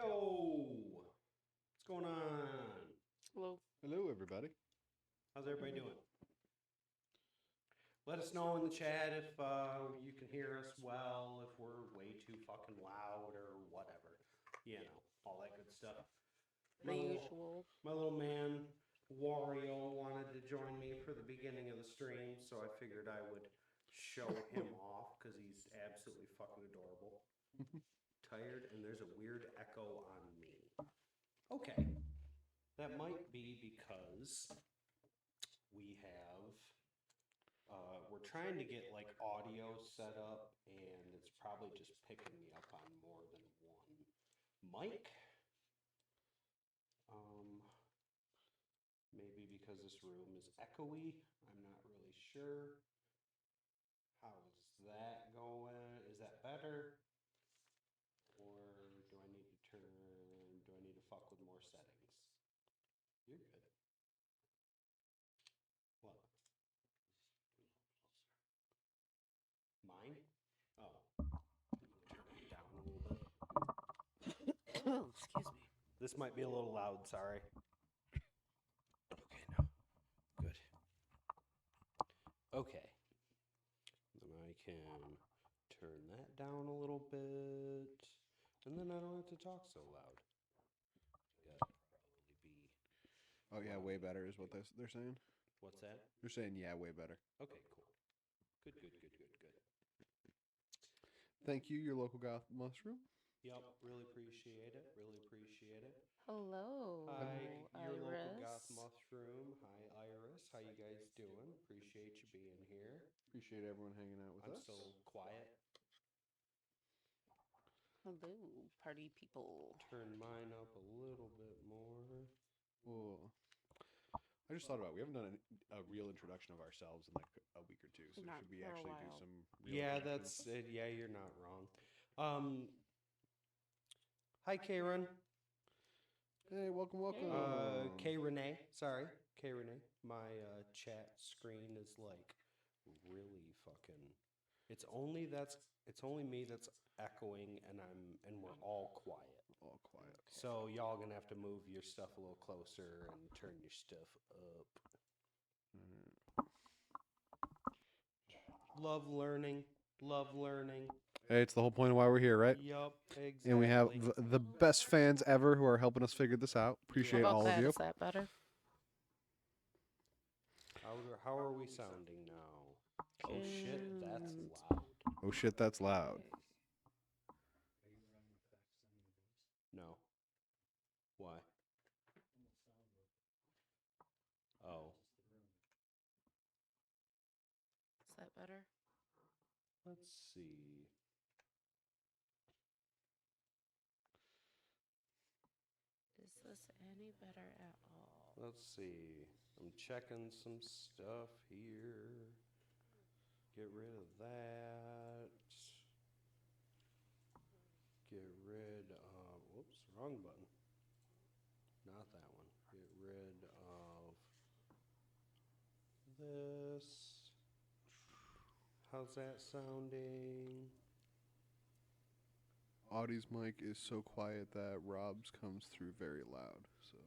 Yo, what's going on? Hello. Hello, everybody. How's everybody doing? Let us know in the chat if you can hear us well, if we're way too fucking loud or whatever. You know, all that good stuff. The usual. My little man, Wario, wanted to join me for the beginning of the stream, so I figured I would show him off because he's absolutely fucking adorable. Tired, and there's a weird echo on me. Okay. That might be because we have, we're trying to get like audio set up, and it's probably just picking me up on more than one mic. Maybe because this room is echoey. I'm not really sure. How is that going? Is that better? Or do I need to fuck with more settings? You're good. What? Mine? Oh. Turn it down a little bit. Excuse me. This might be a little loud, sorry. Okay, no. Good. Okay. Then I can turn that down a little bit. And then I don't have to talk so loud. Yeah, probably be. Oh, yeah, way better is what they're saying. What's that? They're saying, yeah, way better. Okay, cool. Good. Thank you, your local goth mushroom. Yep, really appreciate it. Hello, Hi, your local goth Iris. mushroom. Hi, Iris. How you guys doing? Appreciate you being here. Appreciate everyone hanging out with I'm us. so quiet. Hello, party people. Turn mine up a little bit more. Whoa. I just thought about it. We haven't done a real introduction of ourselves in like a week or two, so Not should we for a actually do while. some real Yeah, introductions? that's it. Yeah, you're not wrong. Hi, Karen. Hey, welcome. K Renee. Sorry, K Renee. My chat screen is like really fucking. It's only me that's echoing, and we're all quiet. All quiet. So y'all gonna have to move your stuff a little closer and turn your stuff up. Love learning. Hey, it's the whole point of why we're here, right? Yup, exactly. And we have the best fans ever who are helping us figure this out. Appreciate How about all that? of you. Is that better? How are we sounding now? Oh shit, that's loud. Oh shit, that's loud. No. Why? Oh. Is that better? Let's see. Is this any better at all? Let's see. I'm checking some stuff here. Get rid of that. Get rid of, whoops, wrong button. Not that one. Get rid of this. How's that sounding? Audie's mic is so quiet that Rob's comes through very loud. So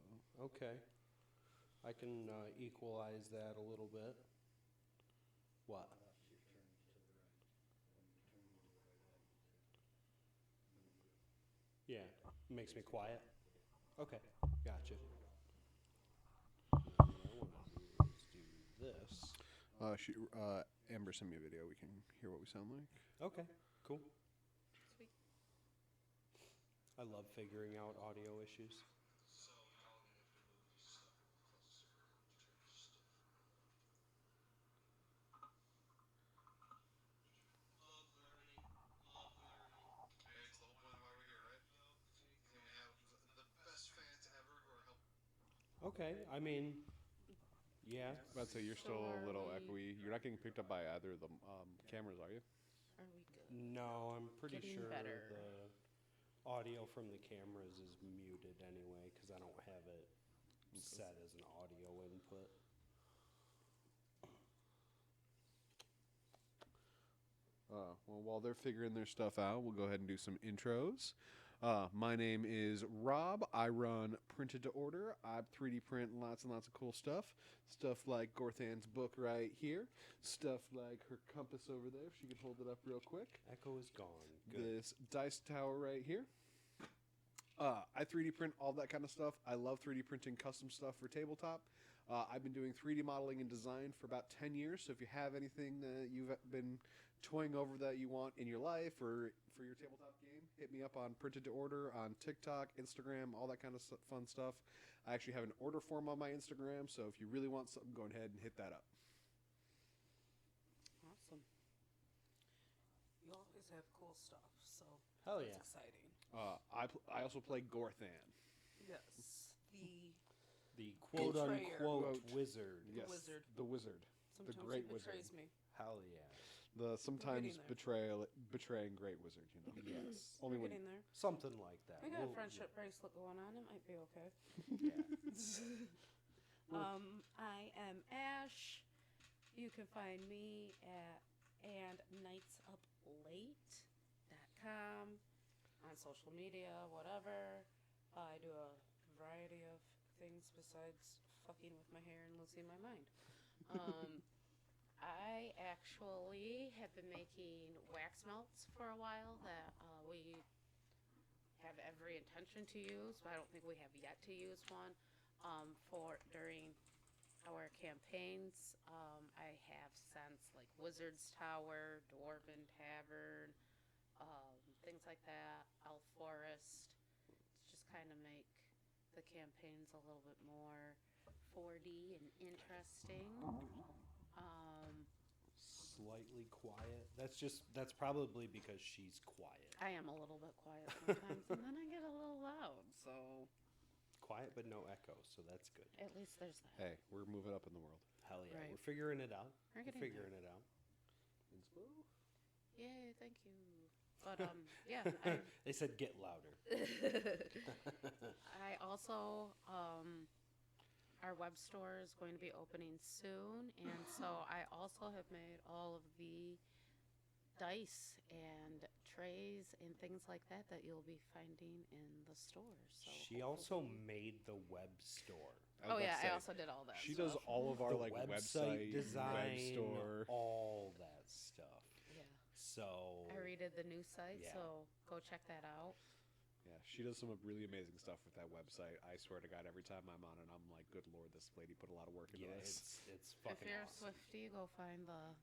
Okay. I can equalize that a little bit. What? Yeah, makes me quiet. Okay, gotcha. Now what I want to do is do this. Amber sent me a video. We can hear what we sound like. Okay, cool. Sweet. I love figuring out audio issues. Okay, I mean, yeah. I'd say you're So still a are little we- echoey. You're not getting picked up by either of the cameras, are you? Are we good? No, I'm pretty Getting sure better. the audio from the cameras is muted anyway because I don't have it set as an audio input. Well, while they're figuring their stuff out, we'll go ahead and do some intros. My name is Rob. I run Printed to Order. I 3D print lots and lots of cool stuff. Stuff like Gorthan's book right here. Stuff like her compass over there. If she could hold it up real quick. Echo is gone. Good. This dice tower right here. I 3D print all that kind of stuff. I love 3D printing custom stuff for tabletop. I've been doing 3D modeling and design for about 10 years. So if you have anything that you've been toying over that you want in your life or for your tabletop game, hit me up on Printed to Order on TikTok, Instagram, all that kind of fun stuff. I actually have an order form on my Instagram, so if you really want something, go ahead and hit that up. Awesome. You always have cool stuff, so Hell it's yeah. exciting. I also play Gorthan. Yes, The quote Betrayer. unquote wizard. Yes, wizard. the wizard. sometimes great he betrays wizard. me. Hell yeah. The sometimes getting there. betraying great wizard. You know. Yes. Only We're when getting there. Something like that. We got a We'll- friendship bracelet going on. It might be okay. Yeah. I am Ash. You can find me at andnightsuplate.com on social media, whatever. I do a variety of things besides fucking with my hair and losing my mind. I actually have been making wax melts for a while that we have every intention to use, but I don't think we have yet to use one for during our campaigns. I have scents like Wizard's Tower, Dwarven Tavern, things like that, Elf Forest, to just kind of make the campaigns a little bit more 4D and interesting. Slightly quiet. That's probably because she's quiet. I am a little bit quiet sometimes, and then I get a little loud, so Quiet but no echo, so that's good. at least there's that. hey, we're moving up in the world. Hell yeah. Right. We're figuring it out. We're We're getting figuring it out. Inspo? Yay, thank you. But yeah, They said get louder. I also our web store is going to be opening soon, and so I also have made all of the dice and trays and things like that that you'll be finding in the store. So She also hopefully- made the web store. Oh yeah, I also did all that. She does stuff. all of our The like website, design, web store. all that stuff. Yeah, So I redid the new site, Yeah. so go check that out. Yeah, she does some really amazing stuff with that website. I swear to God, every time I'm on it, I'm like, good Lord, this lady put a lot of work into yeah, this. it's If fucking you're awesome. a Swiftie, go find the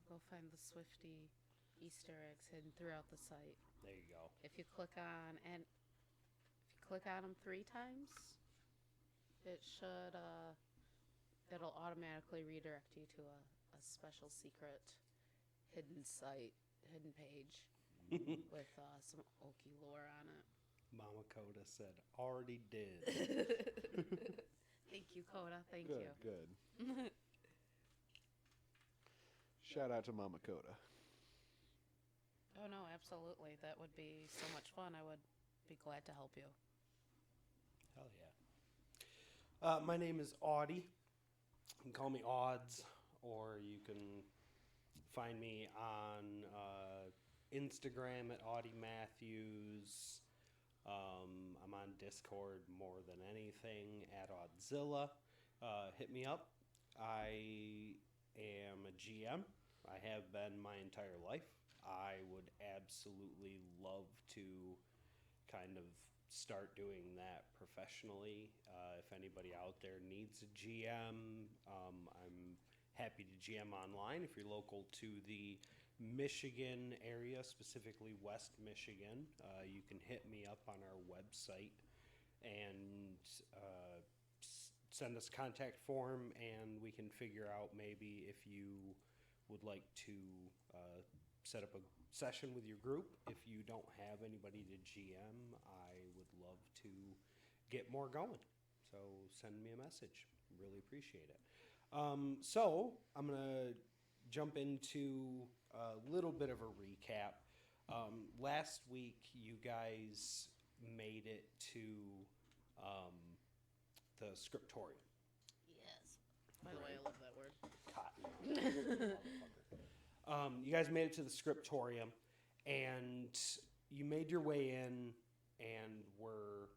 Swiftie Easter eggs hidden throughout the site. There you go. If you click on them 3 times, it should it'll automatically redirect you to a special secret hidden page with some Okie lore on it. Mama Coda said, already did. Thank you, Coda. Thank Good, you. good. Shout out to Mama Coda. Oh no, absolutely. That would be so much fun. I would be glad to help you. Hell yeah. My name is Audie. You can call me Odds, or you can find me on Instagram at Audie Matthews. I'm on Discord more than anything at Oddzilla. Hit me up. I am a GM. I have been my entire life. I would absolutely love to kind of start doing that professionally. If anybody out there needs a GM, I'm happy to GM online. If you're local to the Michigan area, specifically West Michigan, you can hit me up on our website and send us a contact form, and we can figure out maybe if you would like to set up a session with your group. If you don't have anybody to GM, I would love to get more going. So send me a message. Really appreciate it. So I'm going to jump into a little bit of a recap. Last week, you guys made it to the scriptorium. Yes. By the way, I love that word. Cotton. You guys made it to the scriptorium, and you made your way in, and were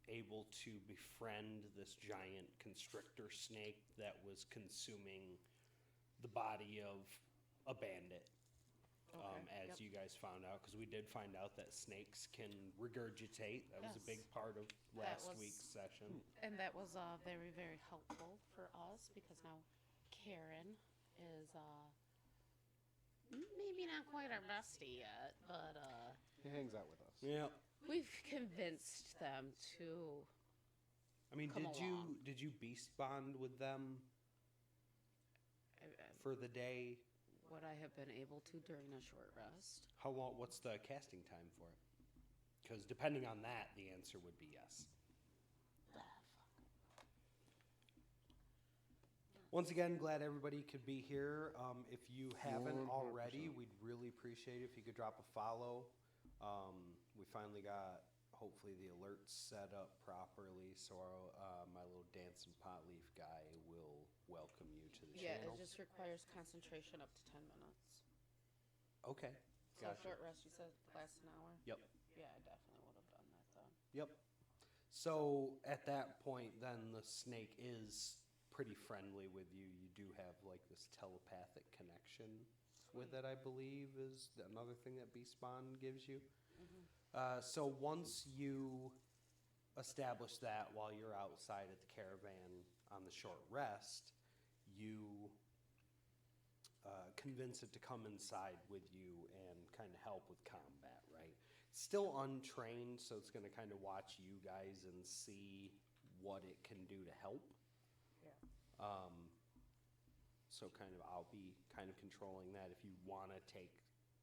able to befriend this giant constrictor snake that was consuming the body of a bandit. Okay, As you guys found out, because we did find out that snakes can regurgitate. That was a Yes. big part of last was- week's session. And that was very, very helpful for us because now Karen is maybe not quite our bestie yet, but He hangs out with us. Yeah. we've convinced them to. I mean, Come along. did you beast bond with them for the day? What I have been able to during a short rest. How long? What's the casting time for it? Because depending on that, the answer would be yes. Once again, glad everybody could be here. If you haven't 100%. already, we'd really appreciate it if you could drop a follow. We finally got, hopefully, the alerts set up properly, so my little dancing pot leaf guy will welcome you to the Yeah, channel. it just requires concentration up to 10 minutes. Okay, So gotcha. short rest, you said lasts an hour? Yep. Yeah, I definitely would have done that then. Yep. So at that point, then the snake is pretty friendly with you. You do have like this telepathic connection with it, I believe, is another thing that Beast Bond gives you. So once you establish that while you're outside at the caravan on the short rest, you convince it to come inside with you and kind of help with combat, right? Still untrained, so it's going to kind of watch you guys and see what it can do to help. Yeah. So kind of I'll be kind of controlling that. If you want to take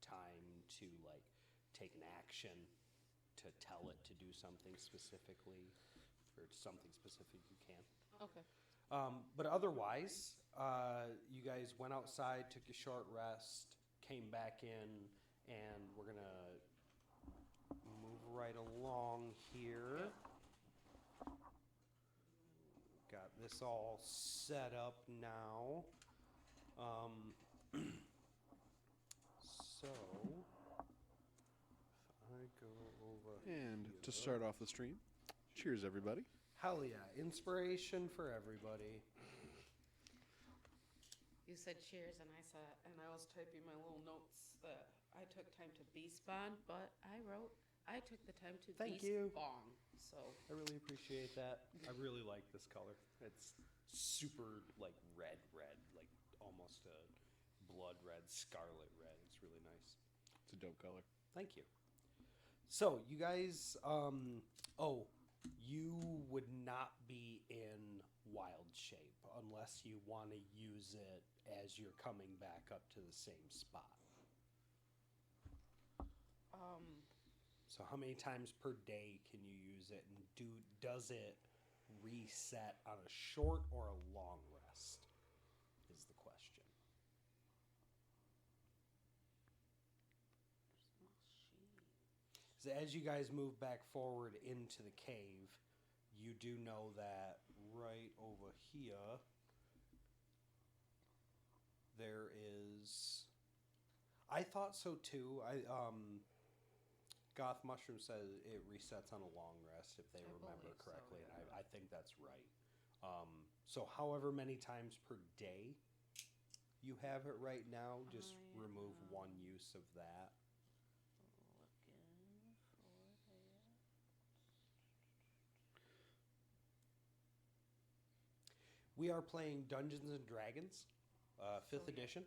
time to like take an action to tell it to do something specifically or something specific, you can. Okay. But otherwise, you guys went outside, took a short rest, came back in, and we're gonna move right along here. Got this all set up now. So if I go over And here. to start off the stream, cheers, everybody. Hell yeah, inspiration for everybody. You said cheers, and I was typing my little notes that I took time to beast bond, but I took the time to Thank beast you. bong. So I really appreciate that. I really like this color. It's super like red, like almost a blood red, scarlet red. It's really nice. It's a dope color. Thank you. So you guys, you would not be in wild shape unless you want to use it as you're coming back up to the same spot. So how many times per day can you use it, and does it reset on a short or a long rest? Is the question. So as you guys move back forward into the cave, you do know that right over here there is. I thought so too. Goth Mushroom says it resets on a long rest if they I remember believe so, correctly, yeah. and I think that's right. So however many times per day you have it right now, just I remove am one use of that. looking for that. We are playing Dungeons and Dragons, 5th So, edition.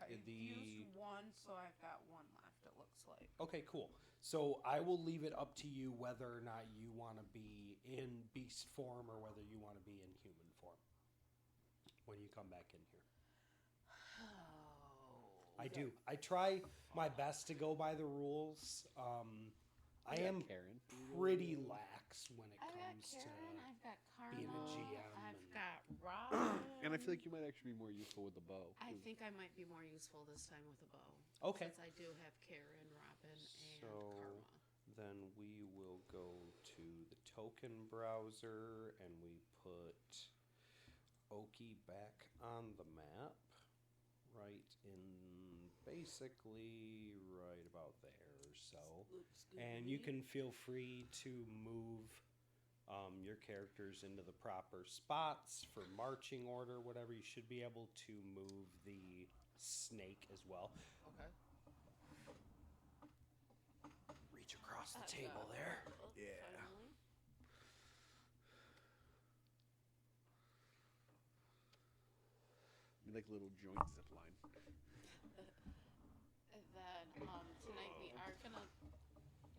I The- used one, so I've got one left. It looks like. Okay, cool. So I will leave it up to you whether or not you want to be in beast form or whether you want to be in human form when you come back in here. Oh. I do. I try my best to go by the rules. I am Karen. pretty lax when it I've got comes Karen. to. I've got being a Carmel. GM I've and- got Robin. And I feel like you might actually be more useful with the bow. I think I might be more useful this time with a bow. Okay. Since I do have Karen, Robin, and So- Karma. Then we will go to the token browser and we put Oki back on the map. Right in basically right about there. so. And you can feel free to move your characters into the proper spots for marching order, whatever. You should be able to move the snake as well. Okay. Reach across the table there. Yeah. Finally. You like a little joint zip line. And then tonight we are gonna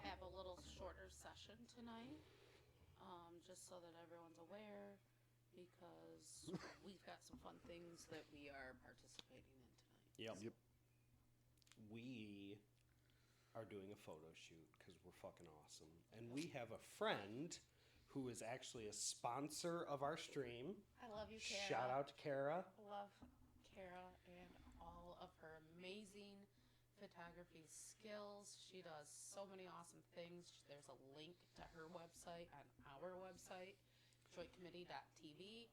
have a little shorter session tonight, just so that everyone's aware, because we've got some fun things that we are participating in tonight. Yep. We are doing a photo shoot because we're fucking awesome. And we have a friend who is actually a sponsor of our stream. I love you, Kara. Shout out to Kara. Love Kara and all of her amazing photography skills. She does so many awesome things. There's a link to her website on our website, jointcommittee.tv.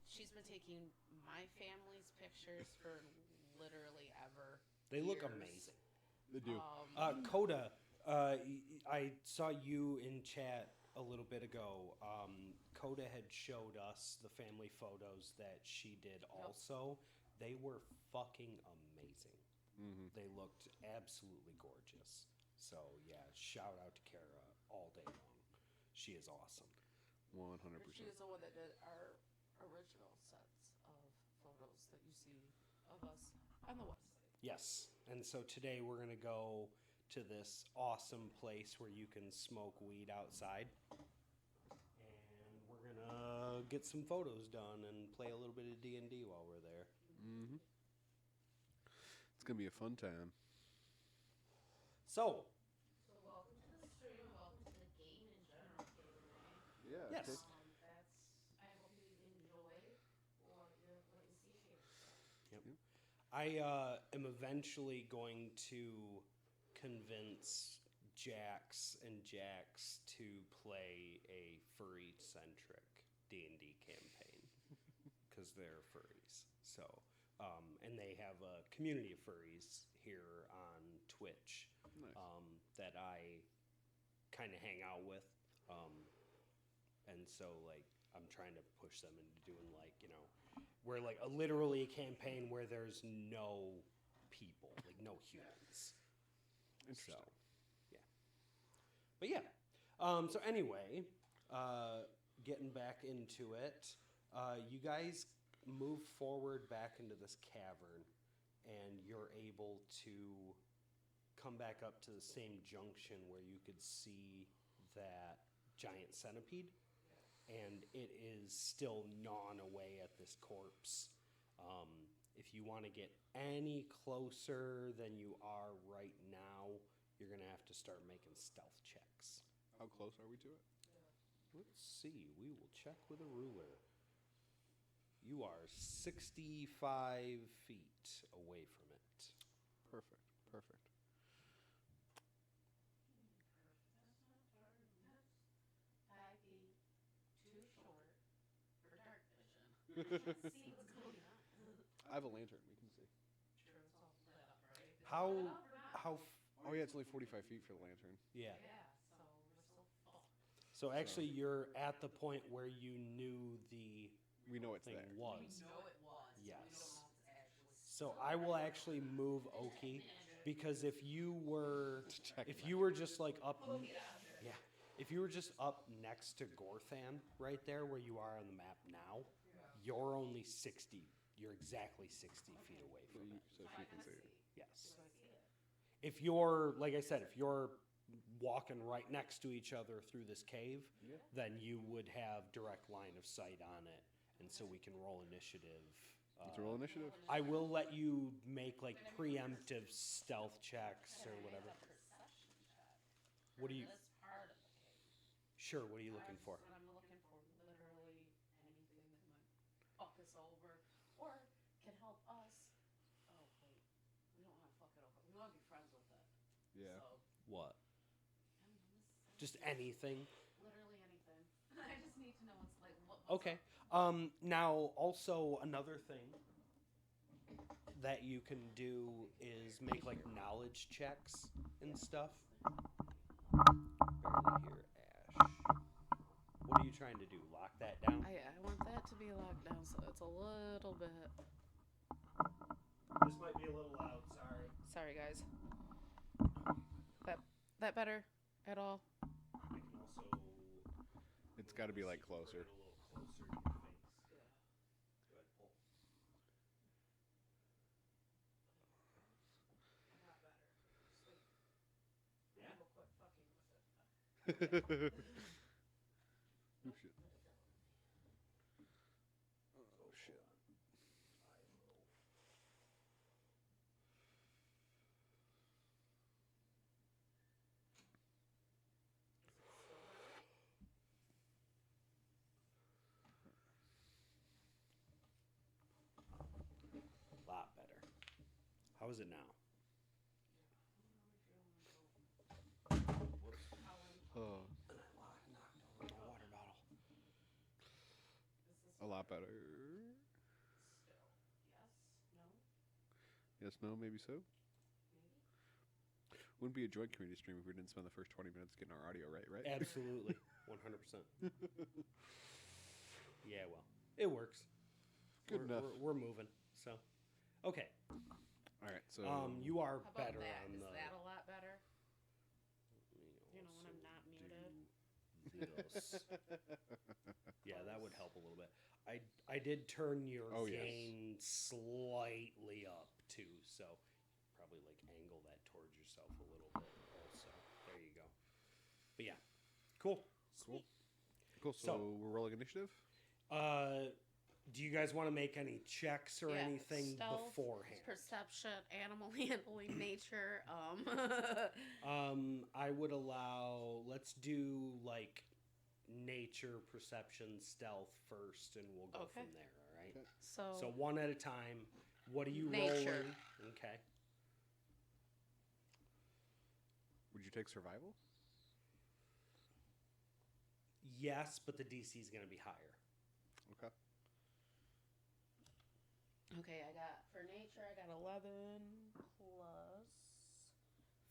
She's been taking my family's pictures for literally ever. They look years. amazing. They do. Coda, I saw you in chat a little bit ago. Coda had showed us the family photos that she did also. They were fucking amazing. They looked absolutely gorgeous. So, yeah, shout out to Kara all day long. She is awesome. 100%. She is the one that did our original sets of photos that you see of us on the website. Yes. And so today we're going to go to this awesome place where you can smoke weed outside. And we're going to get some photos done and play a little bit of D&D while we're there. It's going to be a fun time. So, Welcome to the stream. Welcome to the game in general. Yeah. yes. I hope you enjoy what you see here. Yep. I am eventually going to convince Jax and Jax to play a furry-centric D&D campaign because they're furries. So, and they have a community of furries here on Twitch Nice. that I kind of hang out with. And so, like, I'm trying to push them into doing, like, you know, where, like, literally a campaign where there's no people, like, no humans. Interesting. So, yeah. But, yeah. So, anyway, getting back into it, you guys move forward back into this cavern, and you're able to come back up to the same junction where you could see that giant centipede, and it is still gnawing away at this corpse. If you want to get any closer than you are right now, you're going to have to start making stealth checks. How close are we to it? Let's see. We will check with a ruler. You are 65 feet away from it. Perfect. I'd be too short for dark vision. See what's going on. I have a lantern. We can see. Sure, it's all lit up, right? How Oh, yeah, it's only 45 feet for the lantern. yeah. Yeah, so we're so full. So actually you're at the point where you knew the We know it's thing there. was. know it was. Yes. So I will actually move Oki because if you were just like up yeah, if you were just up next to Gorthan right there where you are on the map now, you're only 60. You're exactly 60 feet away So, from it. so she can see it. Yes. If you're, like I said, if you're walking right next to each other through this cave, Yeah. then you would have direct line of sight on it, and so we can roll initiative. Let's roll initiative. I will let you make like preemptive stealth checks or whatever. What do you? That's part of the cave. Sure. What are you looking for? What I'm looking for, literally anything that might fuck us over or can help us. Oh wait, we don't want to fuck it over. We want to be friends with it. Yeah. So, What? I mean, Just anything. literally anything. I just need to know what's like what. Okay. Now, also another thing that you can do is make like knowledge checks and stuff. Barely hear Ash. What are you trying to do? Lock that down? I want that to be locked down, so it's a little bit. This might be a little loud. Sorry. Sorry, guys. That better at all? I can also. It's got to be like closer. A little closer to your face. Yeah. Go ahead, pull. Not better. Sweet. Yeah. We'll quit fucking with it. Oh shit. Oh shit. Lot better. How is it now? Oh, Knocked over my water bottle. a lot better. Yes, no, maybe so. Wouldn't be a joint community stream if we didn't spend the first 20 minutes getting our audio right, right? Absolutely. 100%. Yeah, well, it works. Good enough. We're moving. So, okay. All right, so You are How about better that? on Is the. that a lot better? You know, when I'm not muted. This. Yeah, that would help a little bit. I did turn your Oh, yes. gain slightly up too, so probably like angle that towards yourself a little bit. Also, there you go. But yeah, cool. cool. Cool. So, So- we're rolling initiative. Do you guys want to make any checks or Yeah, anything stealth, beforehand? Perception, animal handling, nature. I would allow. Let's do like nature, perception, stealth first, and we'll go Okay. from there. All right. Okay. So one at a time. What are you Nature. rolling? Okay. Would you take survival? Yes, but the DC is going to be higher. Okay. Okay, I got for nature. I got 11 plus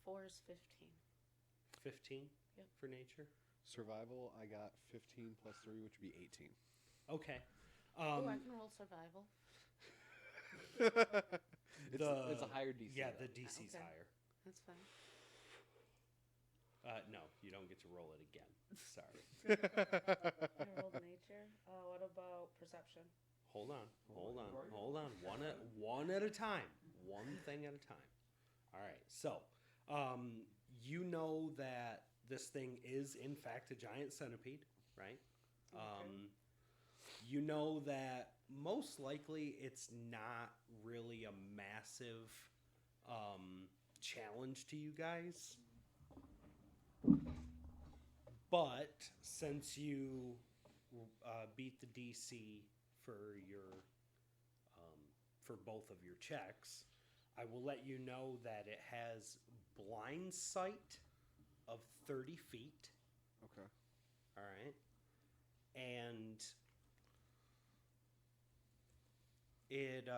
4 is 15. 15 Yep. for nature. Survival, I got 15 plus 3, which would be 18. Okay. Oh, I can roll survival. It's a higher DC. Yeah, though. the DC's Okay. higher. That's fine. No, you don't get to roll it again. Sorry. I rolled nature. What about perception? Hold on. One at a time. One thing at a time. All right. So, you know that this thing is in fact a giant centipede, right? You know that most likely it's not really a massive challenge to you guys. But since you beat the DC for your for both of your checks, I will let you know that it has blind sight of 30 feet. Okay. All right, and it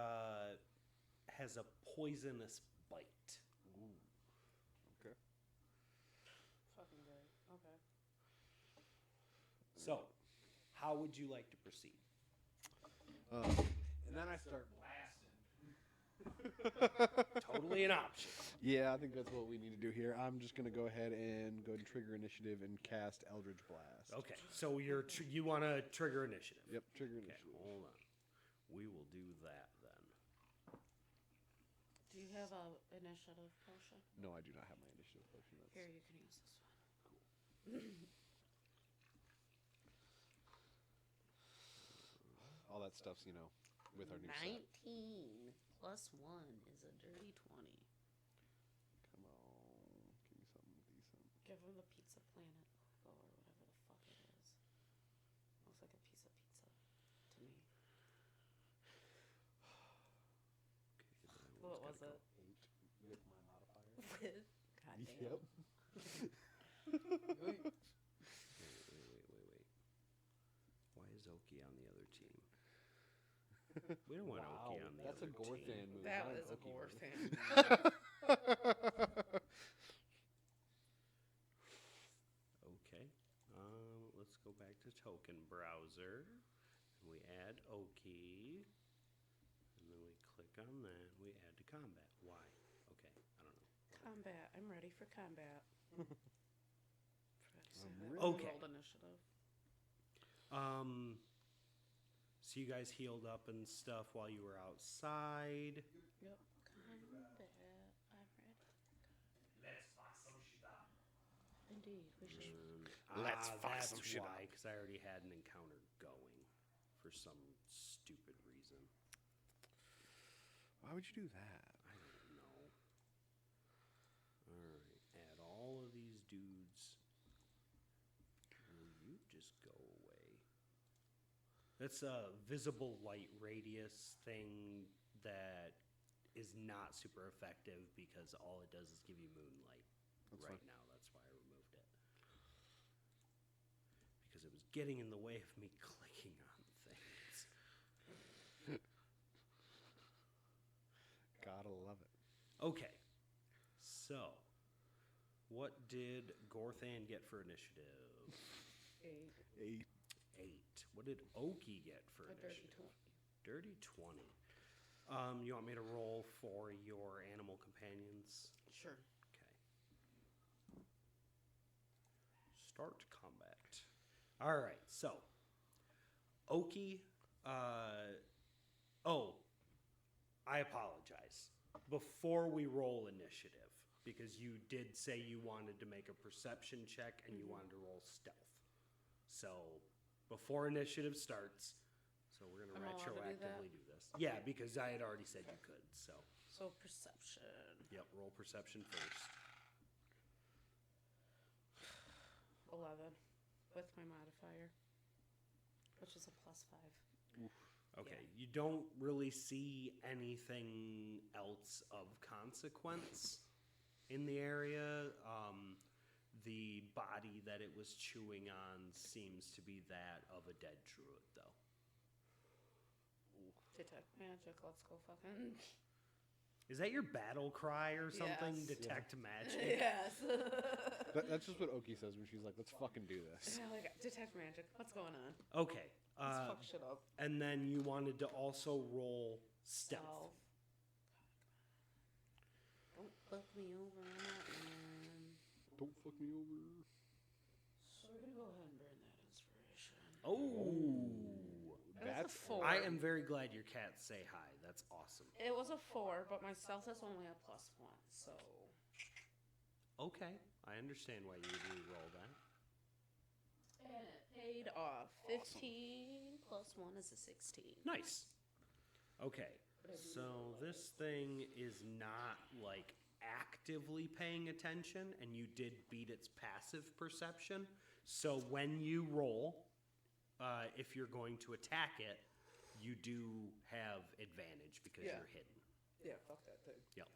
has a poisonous bite. Okay. Fucking great. Okay. So, how would you like to proceed? And then I start Totally an option. Yeah, I think that's what we need to do here. I'm just going to go ahead and trigger initiative and cast Eldritch Blast. Okay, so you want to trigger initiative. Yep, trigger Okay, initiative. hold on. We will do that then. Do you have a initiative potion? No, I do not have my initiative potion. That's... Here, you can use this one. All that stuff's, with our new set. 19 plus 1 is a dirty 20. Come on, give me something decent. Give him the Pizza Planet logo or whatever the fuck it is. Looks like a piece of pizza to me. What was it? 8 with my modifier. God damn. Yep. Wait. Why is Oki on the other team? We don't want Wow, Oki on the that's a other Gorthan team. move. That not an is a Oki gore move. fan. Okay. Let's go back to token browser. We add Oki. And then we click on that. We add to combat. Why? Okay. I don't know. Combat. I'm ready for combat. Okay. Rolled initiative. So you guys healed up and stuff while you were outside. Yep. Combat. I'm ready. Let's fuck some shit up. Indeed. We should. Let's fuck that's some shit why, up. because I already had an encounter going for some stupid reason. Why would you do that? I don't know. Alright, add all of these dudes. Will you just go away? That's a visible light radius thing that is not super effective because all it does is give you moonlight. That's right fine. now, that's why I removed it. Because it was getting in the way of me clicking on things. Gotta love it. Okay, so what did Gorthan get for initiative? 8. 8. What did Oki get for A dirty initiative? 20. Dirty 20. You want me to roll for your animal companions? Sure. Okay. Start combat. All right, so Oki. I apologize. Before we roll initiative, because you did say you wanted to make a perception check and you wanted to roll stealth. So before initiative starts, so we're going to I'm allowed to do that? retroactively do this. Yeah, because I had already said you could. So, So perception. yep, roll perception first. 11 with my modifier, which is a +5. Okay, you don't really see anything else of consequence in the area. The body that it was chewing on seems to be that of a dead druid, though. Detect magic. Let's go fucking. Is that your battle cry or something? Yes. Detect magic? Yes. That's just what Oki says when she's like, let's fucking do this. Yeah, like detect magic. What's going on? Okay. Let's fuck shit up. And then you wanted to also roll stealth. Don't fuck me over on that one. Don't fuck me over. So we're gonna go ahead and burn that inspiration. Oh. That's a 4. I am very glad your cats say hi. That's awesome. It was a 4, but my stealth is only a +1, so. Okay, I understand why you would re-roll that. And it paid off. 15 plus 1 is a 16. Nice. Okay, so this thing is not like actively paying attention, and you did beat its passive perception. So when you roll, if you're going to attack it, you do have advantage because Yeah. you're hidden. Yeah, fuck that thing. Yep.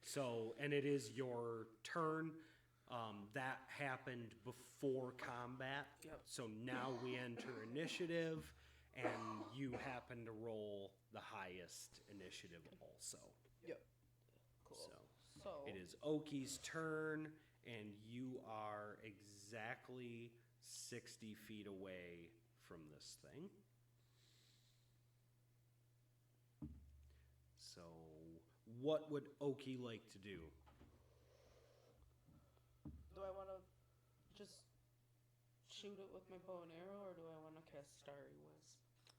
So, and it is your turn. That happened before combat. Yep. So now we enter initiative, and you happen to roll the highest initiative also. Yep. Cool. So So, it is Oki's turn, and you are exactly 60 feet away from this thing. So, what would Oki like to do? do I want to just shoot it with my bow and arrow, or do I want to cast Starry Wisp?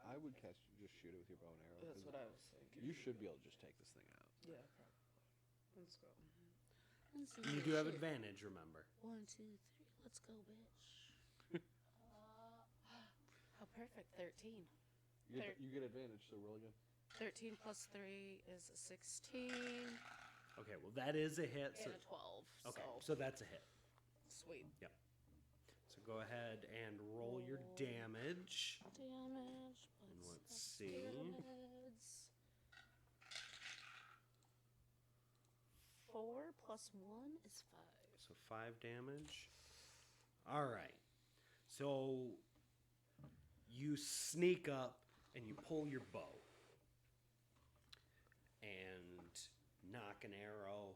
I would just shoot it with your bow and arrow. That's 'cause what I was thinking. You should be able to just take this thing out. Yeah, probably. Let's go. You do have advantage, remember. 1, 2, 3. Let's go, bitch. How perfect. 13. You get advantage, so roll again. 13 plus 3 is a 16 Okay, well, that is a hit. So, and a 12. okay, So, so that's a hit. sweet. So go ahead and roll your damage. Damage. And Plus let's see. pyramids. 4 plus 1 is 5. So 5 damage. All right. So you sneak up and you pull your bow and knock an arrow,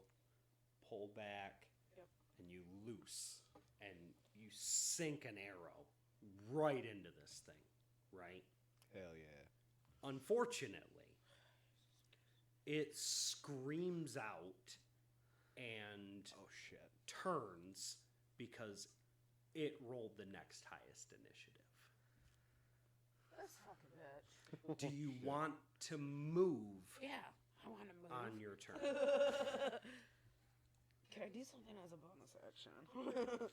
pull back, Yep. and you loose and you sink an arrow right into this thing, right? Hell yeah. Unfortunately, it screams out and Oh shit. turns because it rolled the next highest initiative. This fucking bitch. Do you want to move Yeah, I want to move. on your turn? Can I do something as a bonus action? God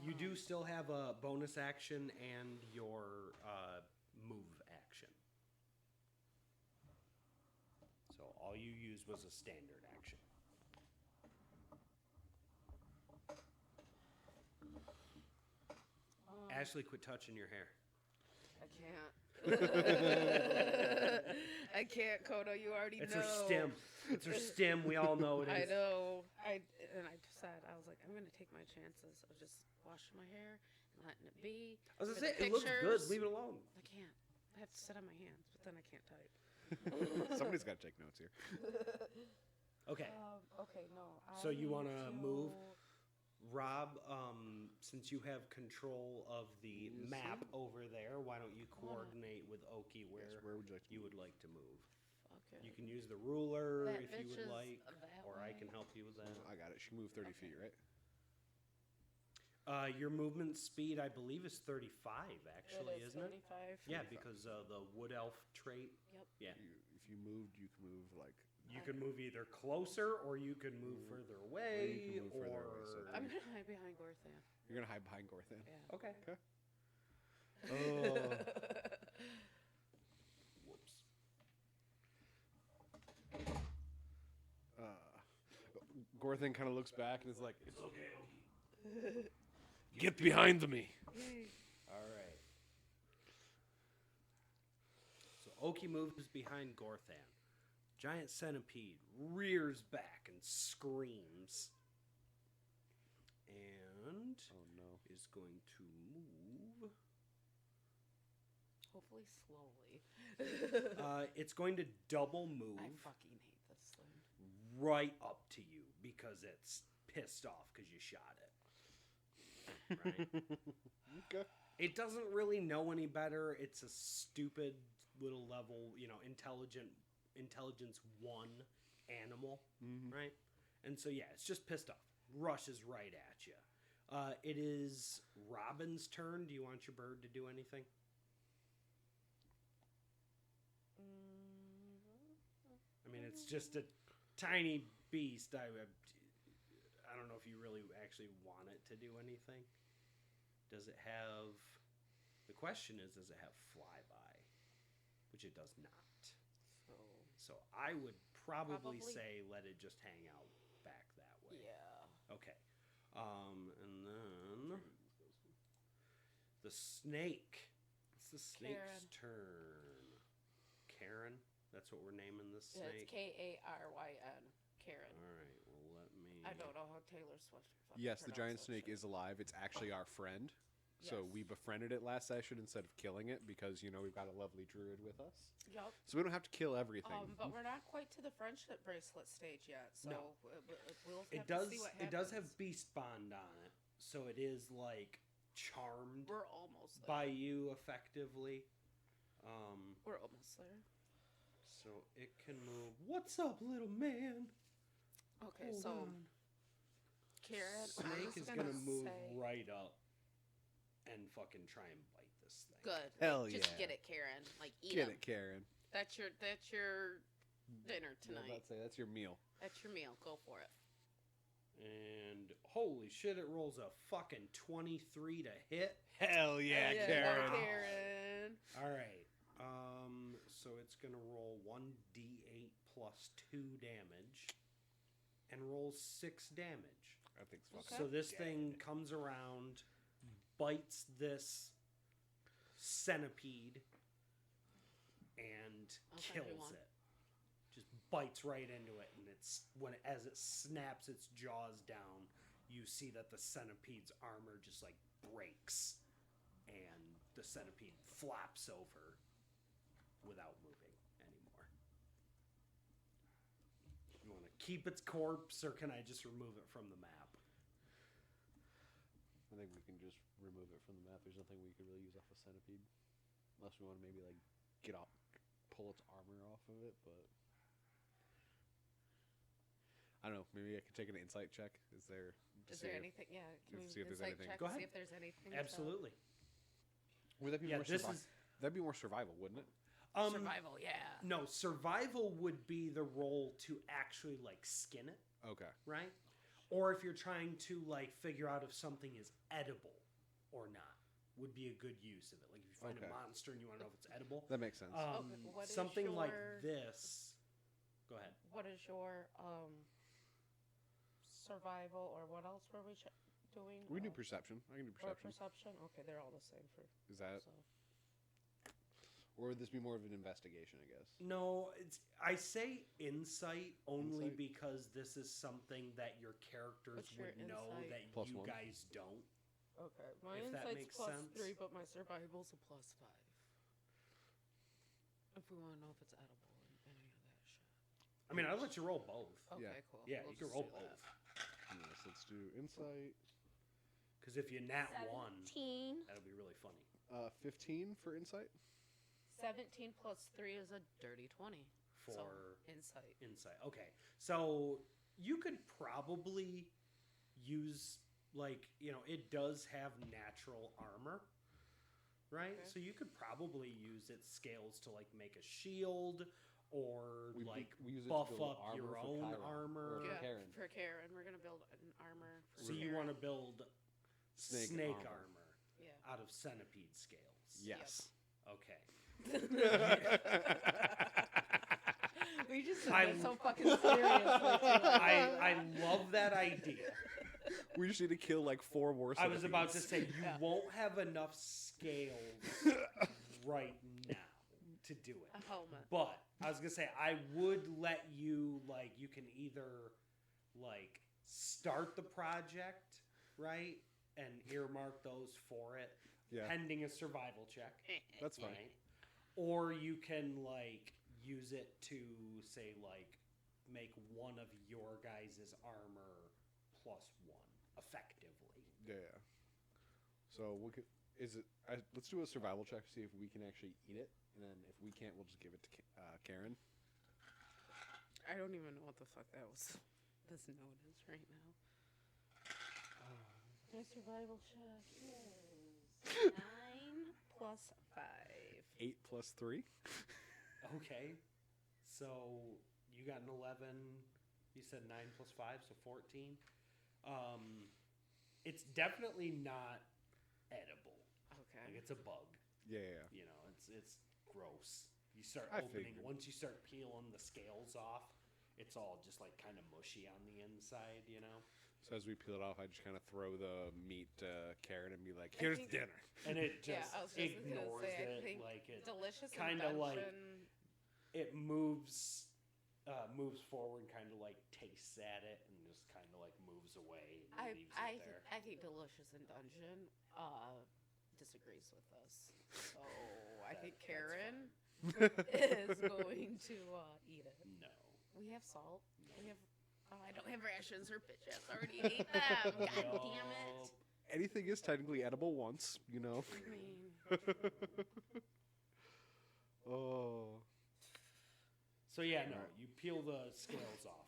You damn. do still have a bonus action and your move action. So all you used was a standard action. Ashley, quit touching your hair. I can't. I can't, Kodo. You already It's know. her stem. It's her stem. We all know it is. I know. I decided I was like, I'm gonna take my chances of just washing my hair and letting it be. I was For gonna say, the it looks good. pictures. Leave it alone. I can't. I have to sit on my hands, but then I can't type. Somebody's got to take notes here. Okay. Okay, no. So you I wanna need move? to- Rob, since you have control of the Yes, map sir. over there, why don't you coordinate with Oki where Yes, where would you like to you would like to move? Fuck it. You can use the ruler That if you bitch would is like, that or I way. can help you with that. I got it. She moved 30 feet, right? Your movement speed, I believe, is 35, actually, It is isn't it? 35. Yeah, because the wood elf trait. Yep. Yeah. If you moved, you can move like. You can move either closer or you can move further away. can move further away, so Or... I'm gonna hide behind Gorthan. You're gonna hide behind Gorthan. Yeah. Okay. Okay. Oh. Whoops. Gorthan kind of looks back and is like, It's okay, Oki. "Get behind me." All right. So Oki moves behind Gorthan. Giant centipede rears back and screams. And Oh no. is going to move. Hopefully slowly. It's going to double move I fucking hate this thing. right up to you because it's pissed off because you shot it. Right? Okay. It doesn't really know any better. It's a stupid little level, intelligence 1 animal, right? And so, yeah, it's just pissed off. Rushes right at you. It is Robin's turn. Do you want your bird to do anything? I mean, it's just a tiny beast. I don't know if you really actually want it to do anything. Does it have... The question is, does it have flyby? Which it does not. So I would probably say let it just hang out back that way. Yeah. Okay. And then the snake. It's the snake's turn. Karen? That's what we're naming this Yeah, snake? it's Karyn. Karen. All right. Well, let me... I don't know how Taylor Swift. fucking Yes, the giant pronounces snake shit. is alive. It's actually our friend. So Yes. we befriended it last session instead of killing it because, we've got a lovely druid with us. Yup. So we don't have to kill everything. But we're not quite to the friendship bracelet stage yet, so No. we'll It have does. to see what It does have happens. beast bond on it, so it is like charmed We're almost there. by you effectively. We're almost there. So it can move. What's up, little man? Okay, Hold so on. Karen, Snake I'm is just gonna move say, right up and fucking try and bite this thing. Good. Hell Just yeah. get it, Karen. Like eat Get 'em. it, Karen. That's your dinner tonight. Let's say that's your meal. That's your meal. Go for it. And holy shit, it rolls a fucking 23 to hit. Hell yeah, Yeah, Karen. Karen. All right. So it's gonna roll 1d8 plus 2 damage, and rolls 6 damage. I think it's Okay. fucking So this thing comes around, bites this centipede, and Okay, kills everyone. it. Just bites right into it, and as it snaps its jaws down, you see that the centipede's armor just like breaks and the centipede flops over without moving anymore. You want to keep its corpse, or can I just remove it from the map? I think we can just remove it from the map. There's nothing we could really use off a centipede, unless we want to maybe like pull its armor off of it. But I don't know. Maybe I could take an insight check. Is there anything? Yeah, can we see if there's insight anything. check Go to see ahead. if there's anything? Absolutely. Would that be Yeah, more this survival? is That'd be more survival, wouldn't it? Survival, yeah. No, survival would be the role to actually like skin it, Okay. right? Or if you're trying to like figure out if something is edible or not, would be a good use of it. Like if you find Okay. a monster and you want to know if it's edible, That makes sense. Okay, what is something like your- this. Go ahead. What is your survival, or what else were we doing? we can do perception. I can do Or perception. perception? Okay, they're all the same for. Is that, So. or would this be more of an investigation? I guess. No, I say insight only Insight? because this is something that your characters What's your would know insight? that Plus you one. guys don't. Okay, my If that insight's makes plus sense. 3, but my survival's a plus 5. If we want to know if it's edible and any of that shit. I mean, I'll let you roll both. Okay, Yeah. cool. Yeah, We'll you can just roll do that. both. Yes, let's do insight. Because if you nat one, 17. that'll be really funny. 15 for insight. 17 plus 3 is a dirty 20. So, For insight. insight. Okay. So you could probably use, like, it does have natural armor, right? Okay. So you could probably use its scales to, like, make a shield or, We use it to buff build up armor your for own Caravan, armor. or for Yeah, Karen. for Karen. We're going to build an armor for So you Karen. want to build snake armor. armor Yeah. out of centipede scales. Yes. Okay. We just said I- that so fucking seriously. I love that idea. We just need to kill like 4 more. I was about to centipedes. say you Yeah. won't have enough scales right now to do it. A helmet. But I was gonna say I would let you, like, you can either like start the project, right, and earmark those for it, Yeah, pending a survival check. that's fine. Right? Or you can like use it to say like make one of your guys' armor +1 effectively. Yeah. So we could. Let's do a survival check to see if we can actually eat it, and then if we can't, we'll just give it to Karen. I don't even know what the fuck that was. This note is right now. My survival check is 9 plus 5. 8 plus 3. Okay. So you got an 11. You said 9 plus 5, so 14. It's definitely not edible. Okay. Like, it's a bug. Yeah. It's gross. You start I opening, figured. once you start peeling the scales off, it's all just like kind of mushy on the inside, So as we peel it off, I just kind of throw the meat to Karen and be like, "Here's think- dinner." And it Yeah, just I was just gonna ignores say, I it. think Like it Delicious kinda like- invention. it moves forward and kind of like tastes at it and just kind of like moves away and leaves it there. I think Delicious in Dungeon disagrees with us. So I think That's Karen is going to eat it. No. We have salt. We have. Oh, I don't have rations. Her bitch ass already ate them. God damn it. Anything is technically edible once, I mean, Oh, So yeah, no, Alright. you peel the scales off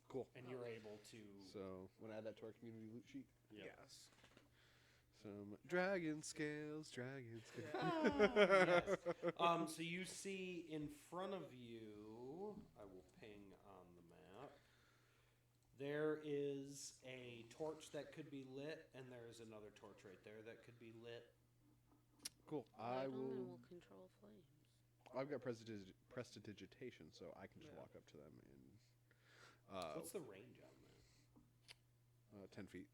cool. and you're able to. So, want to add that to our community loot sheet? Yep. yes. Some dragon scales, dragon scales. Yes. So you see in front of you, I will ping on the map. There is a torch that could be lit, and there is another torch right there that could be lit. Cool. Light I 'em and will. we'll control flames. I've got prestidigitation, so I can just walk up to them and. What's the range on that? 10 feet.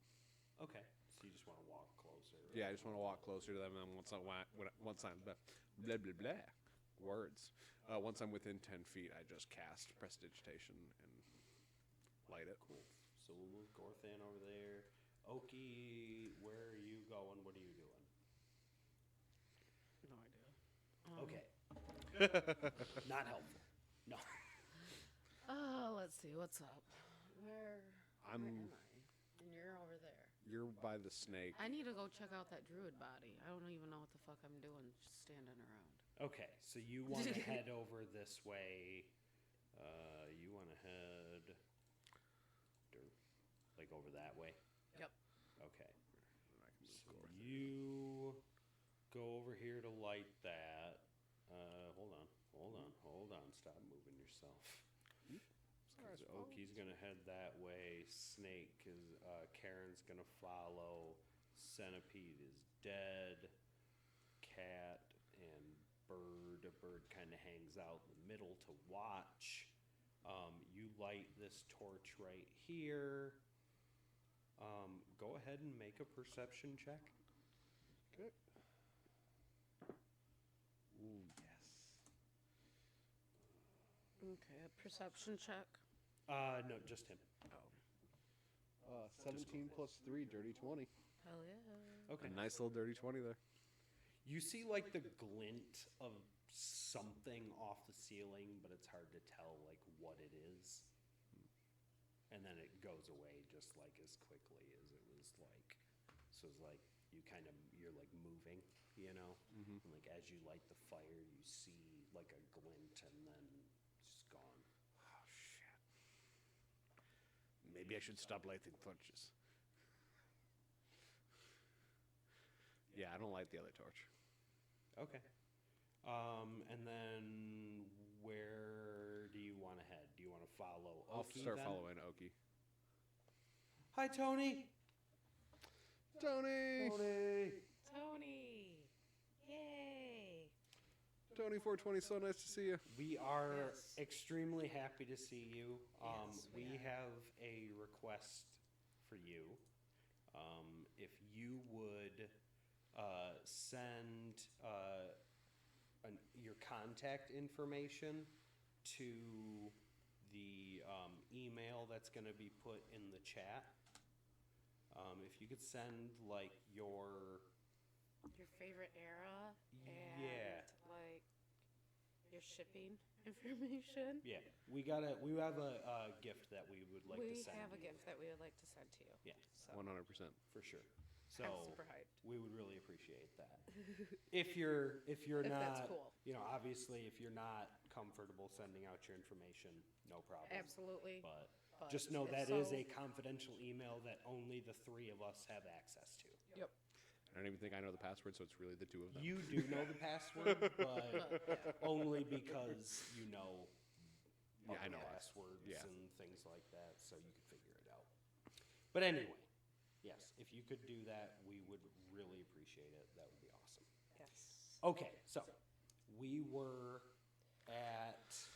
Okay, so you just want to walk closer. Yeah, I just want to walk closer to them, and once I'm blah blah blah words. Once I'm within 10 feet, I just cast prestidigitation and light it. Cool. So we'll move Gorthan over there. Oki, where are you going? What are you doing? Not helpful. No. Let's see, what's up? Where am I? And you're over there. You're by the snake. I need to go check out that druid body. I don't even know what the fuck I'm doing, just standing around. Okay, so you want to head over this way. You want to head like over that way? Yep. Okay. So you go over here to light that. Hold on. Stop moving yourself. Because Oki's going to head that way. Snake is, Karen's going to follow. Centipede is dead. Cat and bird. A bird kind of hangs out in the middle to watch. You light this torch right here. Go ahead and make a perception check. Okay. Ooh, yes. Okay, a perception check. No, just him. 17 plus 3, dirty 20. Hell yeah. Okay. A nice little dirty 20 there. You see like the glint of something off the ceiling, but it's hard to tell like what it is. And then it goes away just like as quickly as it was like. So it's like you're like moving, you know? Mm-hmm. And like as you light the fire, you see like a glint and then it's gone. Oh, shit. Maybe I should stop lighting torches. Yeah, I don't light the other torch. Okay. And then where do you want to head? Do you want to follow I'll Oki start then? following Oki. Hi, Tony. Tony! Tony! Yay! Tony 420, so nice to see you. We are Yes. extremely happy to see you. Yes, we we are. have a request for you. If you would send your contact information to the email that's going to be put in the chat. If you could send like your favorite era and Yeah. like your shipping information. yeah, we have a gift that we would like to We send. have a you. gift that we would like to send to you. Yeah, So 100%. for sure. So I'm super hyped. we would really appreciate that. If you're If not, that's cool. you know, obviously if you're not comfortable sending out your information, no problem. Absolutely. But But just know if that is so- a confidential email that only the three of us have access to. Yep. I don't even think I know the password, so it's really the two of them. You do know the password, but But, yeah. only because you know Yeah, I other know us. passwords Yeah. and things like that, so you can figure it out. But anyway, yes, if you could do that, we would really appreciate it. That would be awesome. Yes. Okay, so we were at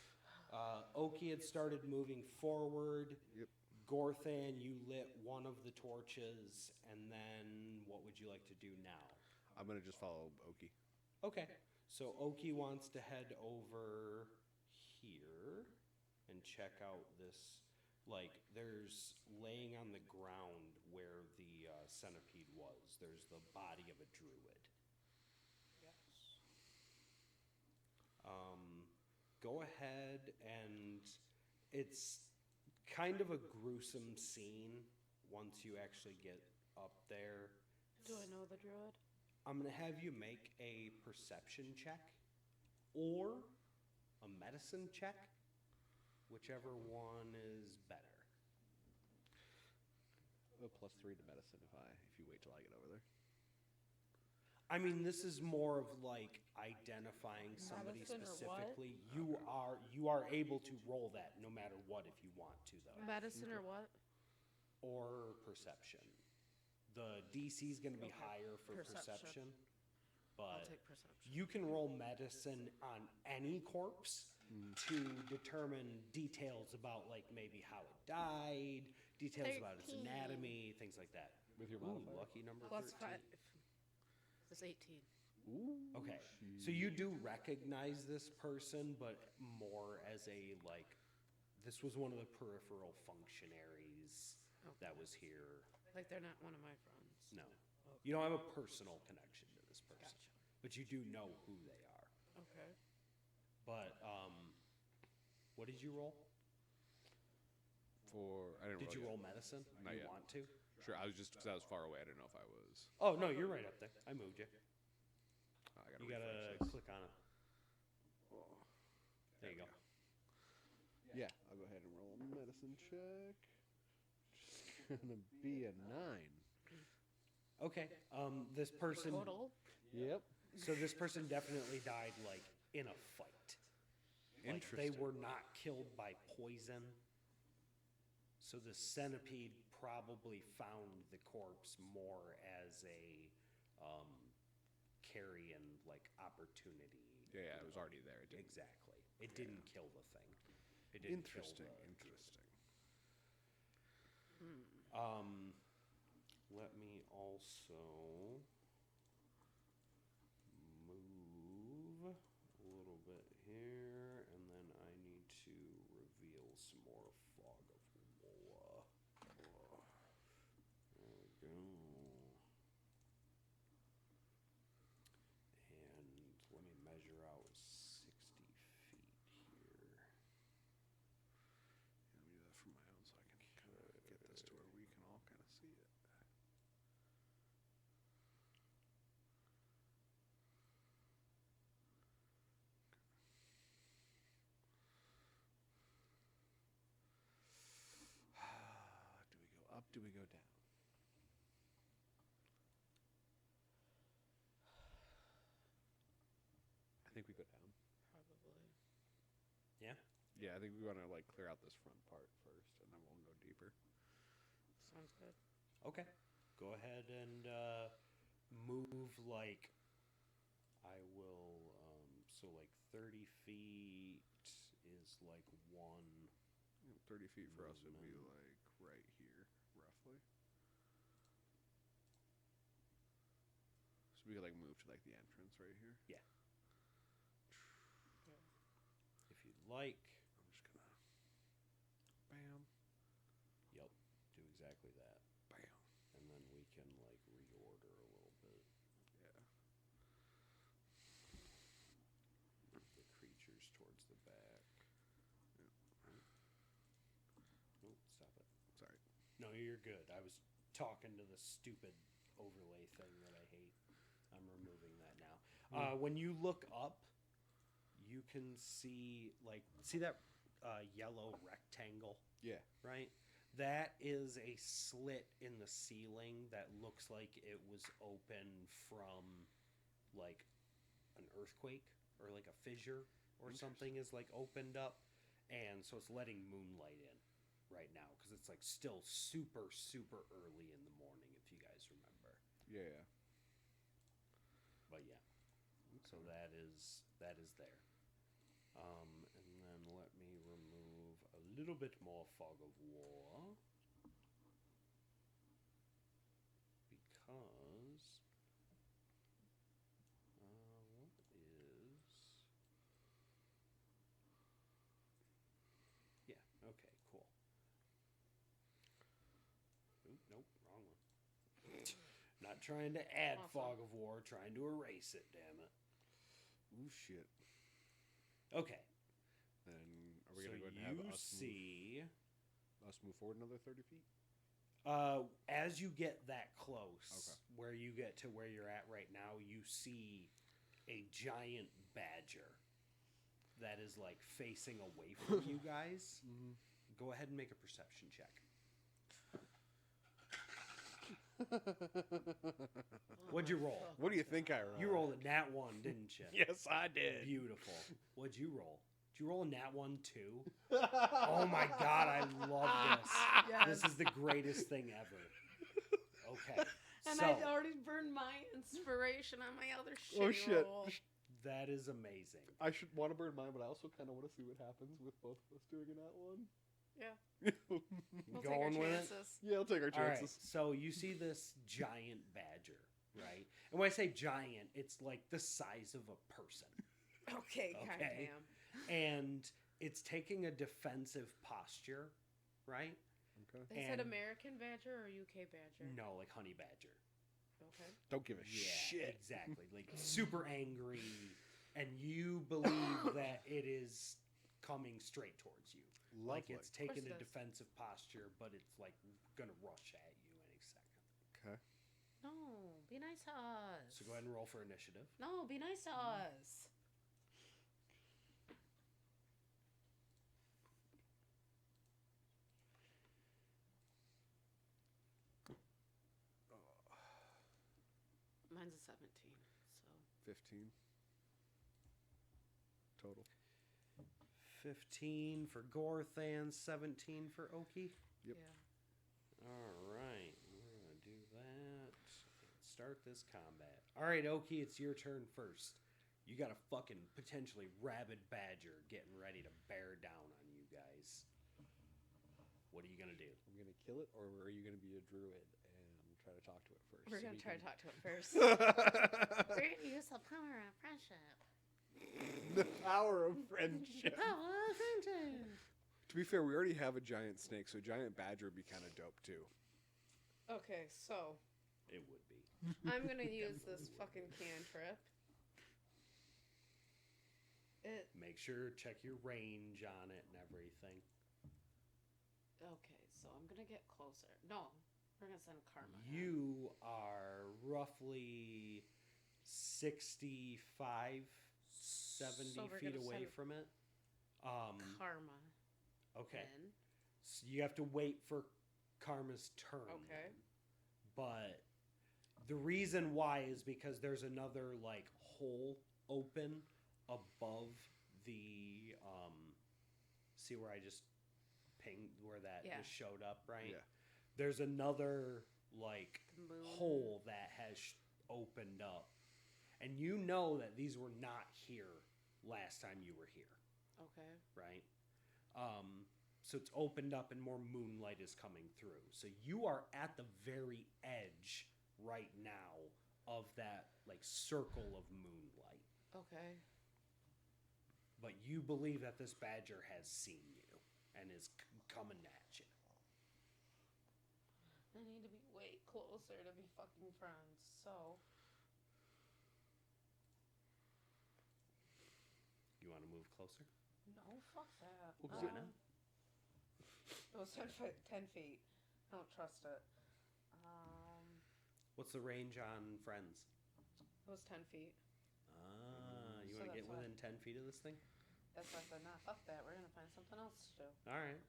Oki had started moving forward. Yep. Gorthan, you lit one of the torches, and then what would you like to do now? I'm going to just follow Oki. Okay, so Oki wants to head over here and check out this. Like, there's laying on the ground where the centipede was. There's the body of a druid. Yes. Go ahead, and it's kind of a gruesome scene once you actually get up there. Do I know the druid? I'm going to have you make a perception check or a medicine check, whichever one is better. +3 to medicine if you wait till I get over there. I mean, this is more of like identifying somebody Medicine or what? specifically. You are able to roll that no matter what if you want to, though. Medicine or what? Or perception. The DC is going to be Okay. higher for Perception. perception, I'll but take perception. you can roll medicine on any corpse to determine details about like maybe how it died, details about its 13. anatomy, things like that. With your Ooh, modifier? lucky number Plus 13. 5. It's 18. Ooh. Okay, so you do recognize this person, but more as a like, this was one of the peripheral functionaries that was here. Like they're not one of my friends. No, you don't have a personal connection to this person, Gotcha. but you do know who they are. Okay. But what did you roll? I didn't Did you yet. roll medicine? Not you yet. want to? Sure, I was just because I was far away. I didn't know if I was. Oh no, you're right up there. I moved you. I gotta You gotta refresh this. click on it. Oh, There you we go. Yeah, I'll go ahead and roll a medicine check. Just gonna be a 9. Okay. This person. Total. Yep. So this person definitely died like in a fight. Like they Interesting. were not killed by poison. So the centipede probably found the corpse more as a carrion like opportunity. Yeah, it was already there. It didn't. Exactly. It didn't kill the thing. It didn't kill Interesting. the- Interesting. Let me also move a little bit here, and then I need to reveal some more fog of war. There we go. And let me measure out 60 feet here. Let me do that for my own so I can kind of get this to where we can all kind of see it. Do we go up? Do we go down? I think we go down. Probably. Yeah? Yeah, I think we want to like clear out this front part first, and then we'll go deeper. Sounds good. Okay. Go ahead and move like I will. So like 30 feet is like one. 30 feet for us would be like right here, roughly. So we could like move to like the entrance right here. Yeah. If you'd like. I'm just gonna. Bam. Yep. Do exactly that. Bam. And then we can like reorder a little bit. Yeah. The creatures towards the back. Nope, stop it. Sorry. No, you're good. I was talking to the stupid overlay thing that I hate. I'm removing that now. When you look up, you can see that yellow rectangle, Yeah. right? That is a slit in the ceiling that looks like it was open from like an earthquake or like a fissure or something is like opened up, and so it's letting moonlight in right now because it's like still super early in the morning, if you guys remember. Yeah. But yeah, so that is there. And then let me remove a little bit more fog of war because what is? Yeah. Okay. Cool. Oop, nope, wrong one. Not trying to add Awesome. fog of war, trying to erase it. Damn it. Ooh, shit. Okay. Then are we So gonna go ahead and you have see, us move forward another 30 feet? as you get that close, Okay. where you get to where you're at right now, you see a giant badger that is like facing away from you guys. Mm-hmm. Go ahead and make a perception check. What'd you roll? What do you think I rolled? You rolled a nat 1, didn't you? Yes, I did. Beautiful. What'd you roll? Did you roll a nat 1 too? Oh my god, I love this. This is the greatest thing ever. Okay. And so, I'd already burned my inspiration on my other shitty Oh, shit. roll. that is amazing. I should want to burn mine, but I also kind of want to see what happens with both of us doing it at one. Yeah, Yeah, we'll take Going our with it? chances. I'll take our All right, chances. so you see this giant badger, right? And when I say giant, it's like the size of a person. Okay, Okay. goddamn. And it's taking a defensive posture, right? Okay. They said And- American badger or UK badger? No, like honey badger. Okay. Don't give a Yeah, shit. exactly. Like super angry, and you believe that it is coming straight towards you. Like Lovely. it's taking it a is. defensive posture, but it's like gonna rush at you any second. Okay. No, be nice to us. So go ahead and roll for initiative. No, be nice to us. Mine's a 17, so 15 total. 15 for Gorthan, 17 for Oki. Yep. yeah. All right, we're gonna do that. Start this combat. All right, Oki, it's your turn first. You got a fucking potentially rabid badger getting ready to bear down on you guys. What are you gonna do? I'm gonna kill it, or are you gonna be a druid and try to talk to it first? We're So gonna we try can- to talk to it first. We're gonna use the power of friendship. The power of friendship. Power of friendship. To be fair, we already have a giant snake, so a giant badger would be kind of dope too. Okay, so It would be. I'm gonna use this fucking cantrip. It. Make sure check your range on it and everything. Okay, so I'm gonna get closer. No, we're gonna send karma. in. You are roughly 65, 70 So we're feet gonna away send from it. karma. Okay. In. So you have to wait for Karma's turn. Okay. then. But the reason why is because there's another like hole open above the see where I just pinged where that Yeah. just showed up, right? Yeah. There's another like The moon. hole that has opened up. And you know that these were not here last time you were here, Okay. right? So it's opened up and more moonlight is coming through. So you are at the very edge right now of that like circle of moonlight. Okay. But you believe that this badger has seen you and is coming at you. I need to be way closer to be fucking friends. So You want to move closer? no, fuck that. Well, 'cause Why not? It was 10 feet. I don't trust it. What's the range on friends? It was 10 feet. Ah, you So want to that's get why- within 10 feet of this thing? That's why I said, nah, fuck that. We're gonna find something else to do. All right.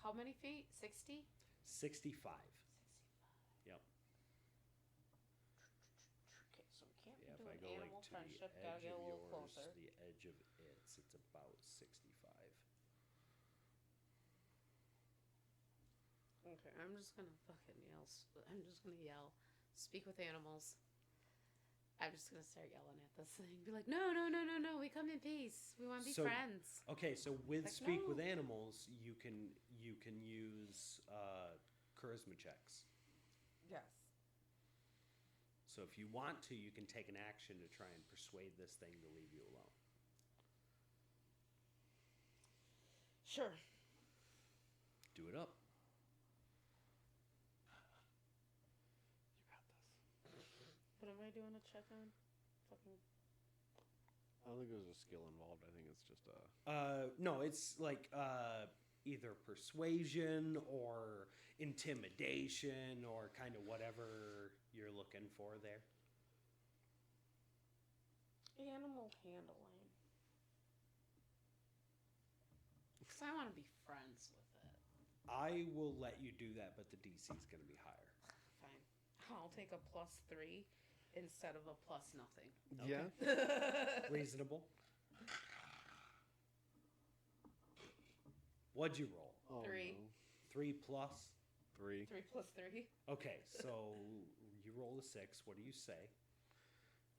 How many feet? 60? 65. Yep. Okay, so we can't Yeah, be if I doing go like animal to friendship. the Gotta edge get a of little yours, closer. the edge of it's about 65. Okay, I'm just gonna fucking yell. I'm just gonna yell. Speak with animals. I'm just gonna start yelling at this thing. Be like, no, no, no, no, no. We come in peace. We want to be So- friends. Okay, so with Like, speak with no. animals, you can use charisma checks. Yes. So if you want to, you can take an action to try and persuade this thing to leave you alone. Sure. Do it up. What am I doing a check on? Fucking. I don't think there's a skill involved. I think it's just a. No, it's like either persuasion or intimidation or kind of whatever you're looking for there. Animal handling. Because I want to be friends with it. I will let you do that, but the DC is going to be higher. Fine. I'll take a +3 instead of a plus nothing. Yeah. Reasonable. What'd you roll? Oh, 3. no. 3 plus? 3. 3 plus 3. Okay, so you roll a 6. What do you say?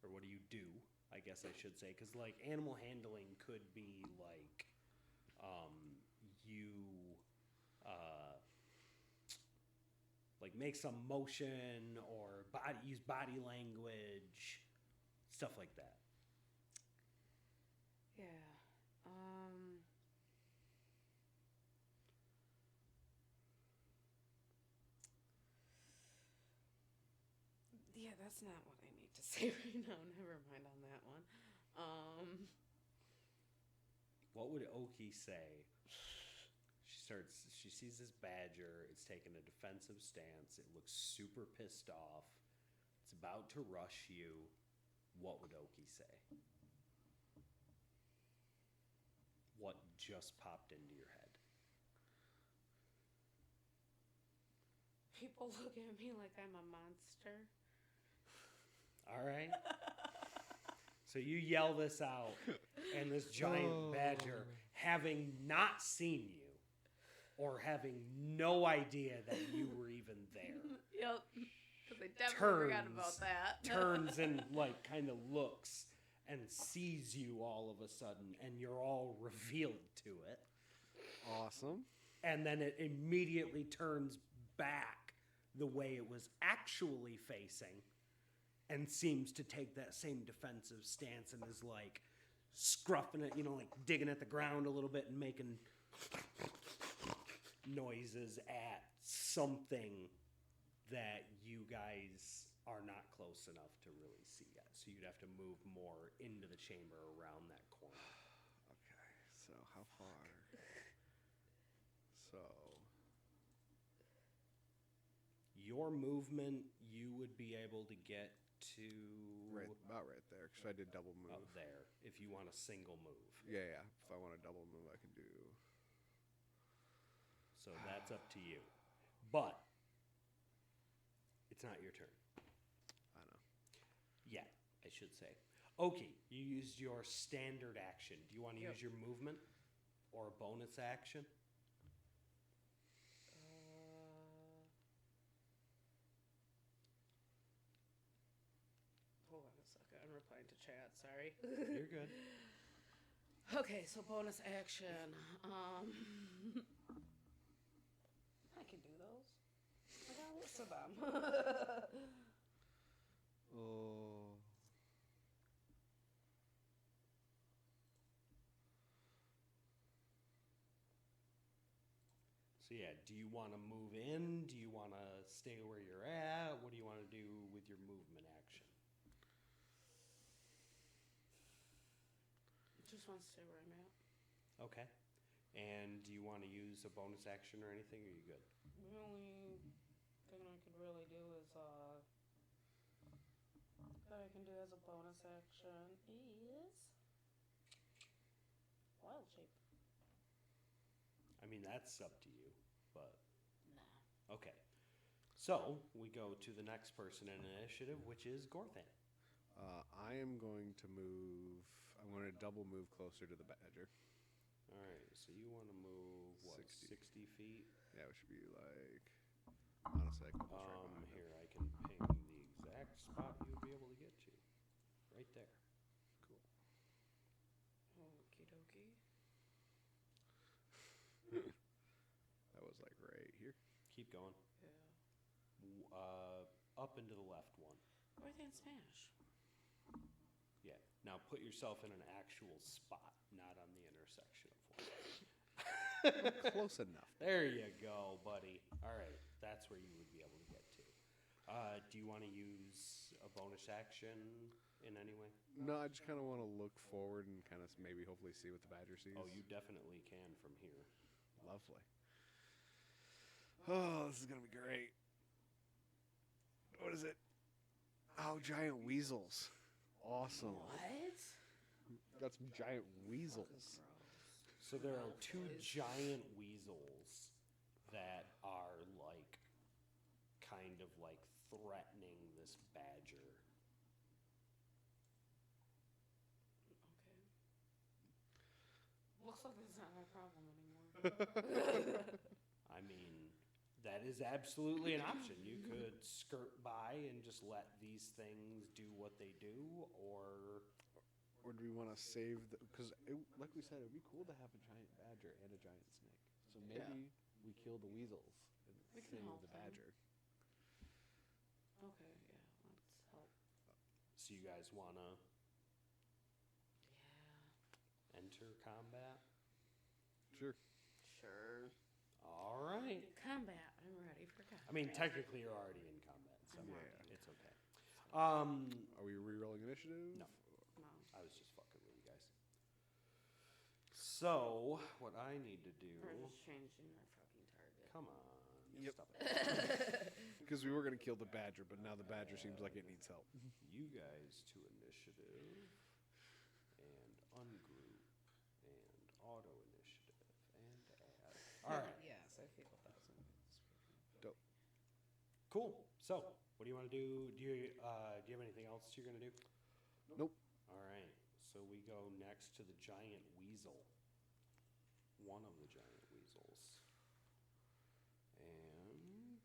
Or what do you do? I guess I should say. Because, like, animal handling could be, like, you, like, make some motion or use body language, stuff like that. Yeah. Yeah, that's not what I need to say right now. Never mind on that one. What would Oki say? She sees this badger. It's taking a defensive stance. It looks super pissed off. It's about to rush you. What would Oki say? What just popped into your head? People look at me like I'm a monster. All right. So you yell this out, and this giant badger, having not seen you or having no idea that you were even there, Yep. Because I definitely forgot about that. turns and like kind of looks and sees you all of a sudden, and you're all revealed to it. Awesome. And then it immediately turns back the way it was actually facing and seems to take that same defensive stance and is like scruffing it, like digging at the ground a little bit and making noises at something that you guys are not close enough to really see yet. So you'd have to move more into the chamber around that corner. Okay, so how far? So Your movement, you would be able to get to about right there, because I did double move. up there if you want a single move. Yeah. If I want a double move, I can do. So that's up to you. But it's not your turn. I know. Yet, I should say. Okay, you used your standard action. Do you want to use your movement or a bonus action? Hold on a second. I'm replying to chat. Sorry. You're good. Okay, so bonus action. I can do those. I got a list of them. Oh. So yeah, do you want to move in? Do you want to stay where you're at? What do you want to do with your movement action? Just want to stay where I'm at. Okay. And do you want to use a bonus action or anything? Or are you good? The only thing I could really do is, that I can do as a bonus action is wild shape. I mean, that's up to you, but Nah. okay. So we go to the next person in initiative, which is Gorthan. I am going to move. I'm going to double move closer to the badger. All right. So you want to move what? 60. 60 feet. Yeah, it should be like. Honestly, I can almost right behind him. Here I can ping the exact spot you would be able to get to. Right there. Cool. Okie dokie. That was like right here. Keep going. Yeah. Up and to the left one. Right hand smash. Yeah. Now put yourself in an actual spot, not on the intersection of one. Close enough. There you go, buddy. All right. That's where you would be able to get to. Do you want to use a bonus action in any way? No, I just kind of want to look forward and kind of maybe hopefully see what the badger sees. Oh, you definitely can from here. Lovely. Oh, this is going to be great. What is it? Oh, giant weasels. Awesome. What? Got some giant weasels. So there are two giant weasels that are like kind of like threatening this badger. Okay. Looks like it's not my problem anymore. I mean, that is absolutely an option. You could skirt by and just let these things do what they do, or Or do we want to save the... Because, like we said, it would be cool to have a giant badger and a giant snake. So maybe we kill the weasels and We can save help the them. badger. Okay, yeah, let's help. so you guys want to Yeah. enter combat? Sure. Sure. All right. Combat. I'm ready for combat. I mean, technically, you're already in combat, so I'm already it's okay. Are we re-rolling initiative? No. No. I was just fucking So, what I need to do... We're just changing our fucking target. Come on. Yep. Stop it. Because we were going to kill the badger, but now the badger seems like it needs help. You guys to initiative, and ungroup, and auto initiative, and add. Alright. Yes, I feel 1,000. Dope. Cool. So, what do you want to do? Do you have anything else you're going to do? Nope. Alright. So we go next to the giant weasel. One of the giant weasels. And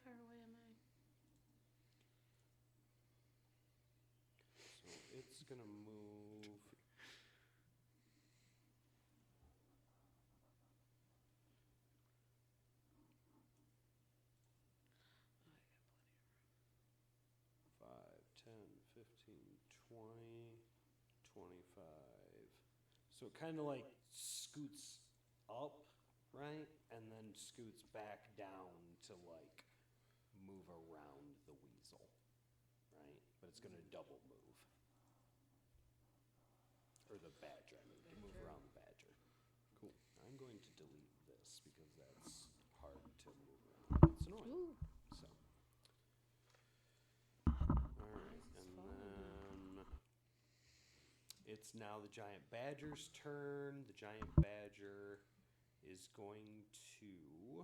Far away am I? so it's gonna move. Five, 10, 15, 20, 25. So it kind of like scoots up, right? And then scoots back down to like move around the weasel, right? But it's going to double move. Or the badger, I mean, to move around the badger. Cool. I'm going to delete this because that's hard to move around. It's annoying. Ooh. So. Alright, and then it's now the giant badger's turn. The giant badger is going to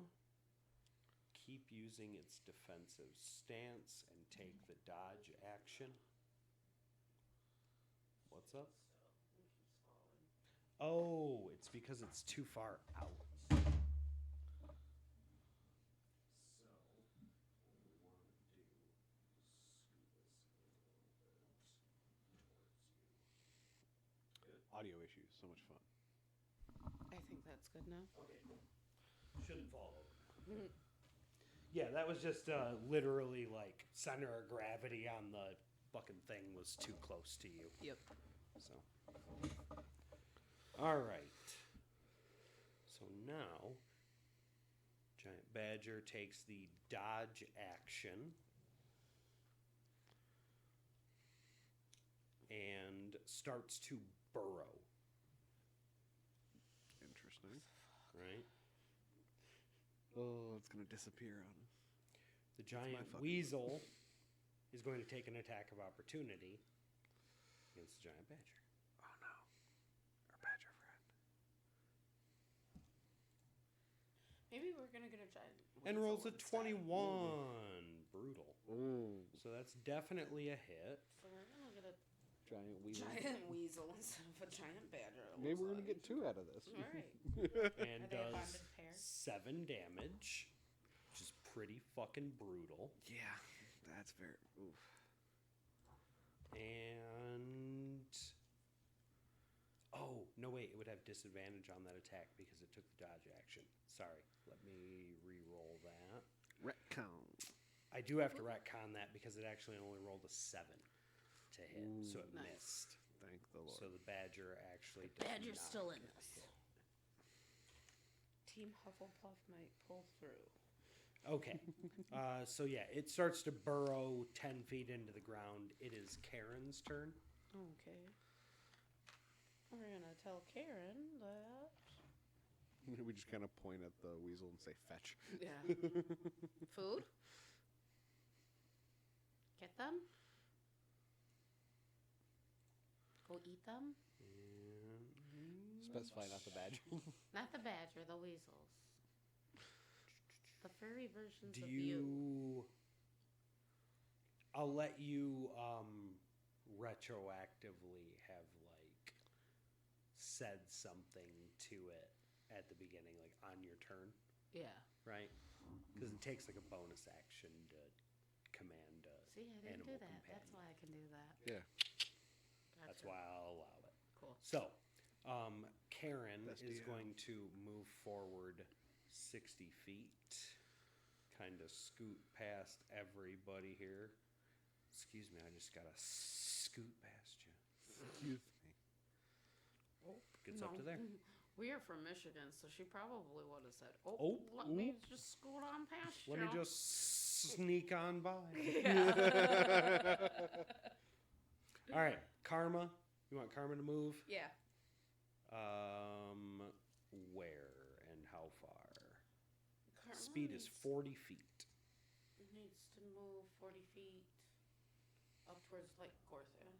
keep using its defensive stance and take the dodge action. What's up? Oh, it's because it's too far out. Audio issues. So much fun. I think that's good now. Okay, cool. Shouldn't fall over. Yeah, that was just literally like center of gravity on the fucking thing was too close to you. Yep. So, all right. So now, giant badger takes the dodge action and starts to burrow. Interesting. Right. Oh, it's going to disappear on us. The giant fucking weasel is going to take an attack of opportunity against the giant badger. Oh no. Our badger friend. Maybe we're gonna get a giant. And weasel rolls a instead. 21. Brutal. Ooh. So that's definitely a hit. So we're gonna get a Giant weasel. giant weasel instead of a giant badger. it Maybe looks we're going to like. get 2 out of this. All right. And Are they a does bonded pair? 7 damage, which is pretty fucking brutal. Yeah. That's very... Oof. And... Oh, no wait, it would have disadvantage on that attack because it took the dodge action. Sorry, let me re-roll that. Retcon. I do have to retcon that because it actually only rolled a 7 to hit, so it Nice. missed. Thank the Lord. So the badger actually does Badger's not still in get a this. hit. Team Hufflepuff might pull through. Okay. So yeah, it starts to burrow 10 feet into the ground. It is Karen's turn. Okay. We're gonna tell Karen that. We just kind of point at the weasel and say, fetch. Yeah. Food. Get them. Go eat them. And Specify not the badger. Not the badger, the weasels. The furry versions do of you. you... I'll let you retroactively have like said something to it at the beginning, like on your turn, Yeah. right? Because it takes like a bonus action to command a See, I didn't do animal that. companion. That's why I can do that. Yeah. That's Gotcha. why I'll allow it. Cool. So, Karen Best is DM. going to move forward 60 feet, kind of scoot past everybody here. Excuse me, I just gotta scoot past you. Excuse me. Gets up to there. We are from Michigan, so she probably would have said, "Oh, Oh, let me just scoot on past you." Let me just sneak on by. Yeah. All right, Karma. You want Karma to move? Yeah. Where and how far? Karma Speed is 40 feet. needs to move 40 feet up towards like Gorthia.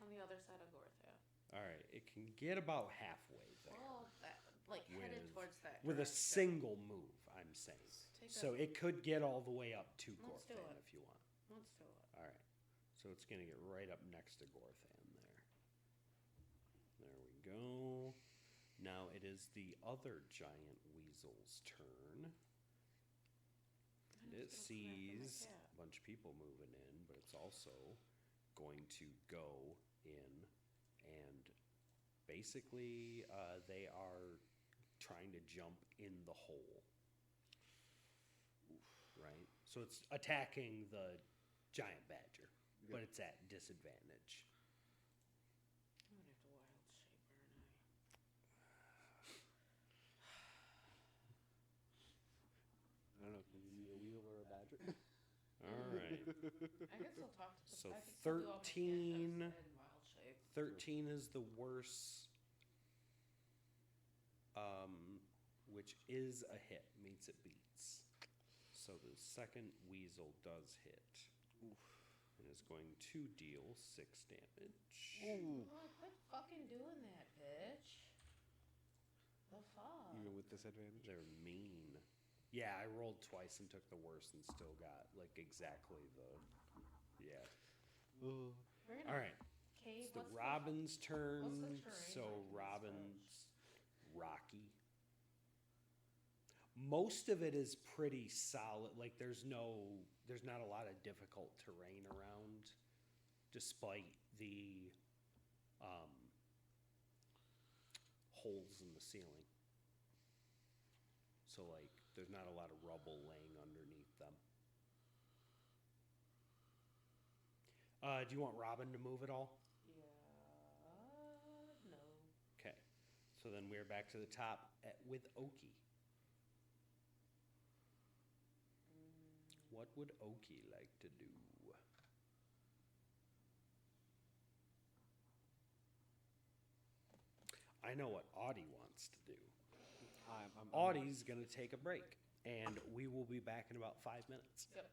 On the other side of Gorthia. All right, it can get about halfway there. Oh, that, like headed With- towards that. With a direction. single move, I'm saying. Take So a- it could get all the way up to Let's do Gorthan it. if you want. Let's do it. All right. So it's going to get right up next to Gorthan there. There we go. Now it is the other giant weasel's turn. And it Let's go smack him like sees that. a bunch of people moving in, but it's also going to go in and basically they are trying to jump in the hole. Right? So it's attacking the giant badger, but it's at disadvantage. I'm gonna have to wild shape, aren't I don't know. Can you be a wheel or a badger? All right. I can still talk to the So I can still do all my 13 cantrips and wild shape. 13 is the worst, which is a hit, meets it beats. So the second weasel does hit. And is going to deal 6 damage. Ooh. Oh, quit fucking doing that, bitch. The fuck? Even with disadvantage. They're mean. Yeah, I rolled twice and took the worst and still got like exactly the. Yeah. Ooh. We're gonna All right. cave. It's the what's Robin's turn. what's the terrain So like in this Robin's rocky. Most of it is pretty solid. Like there's not a lot of difficult terrain around, despite the holes in the ceiling. So like there's not a lot of rubble laying underneath them. Do you want Robin to move at all? Yeah. No. Okay. So then we're back to the top with Oki. What would Oki like to do? I know what Audie wants to do. Audie's going to take a break, and we will be back in about 5 minutes. Yep.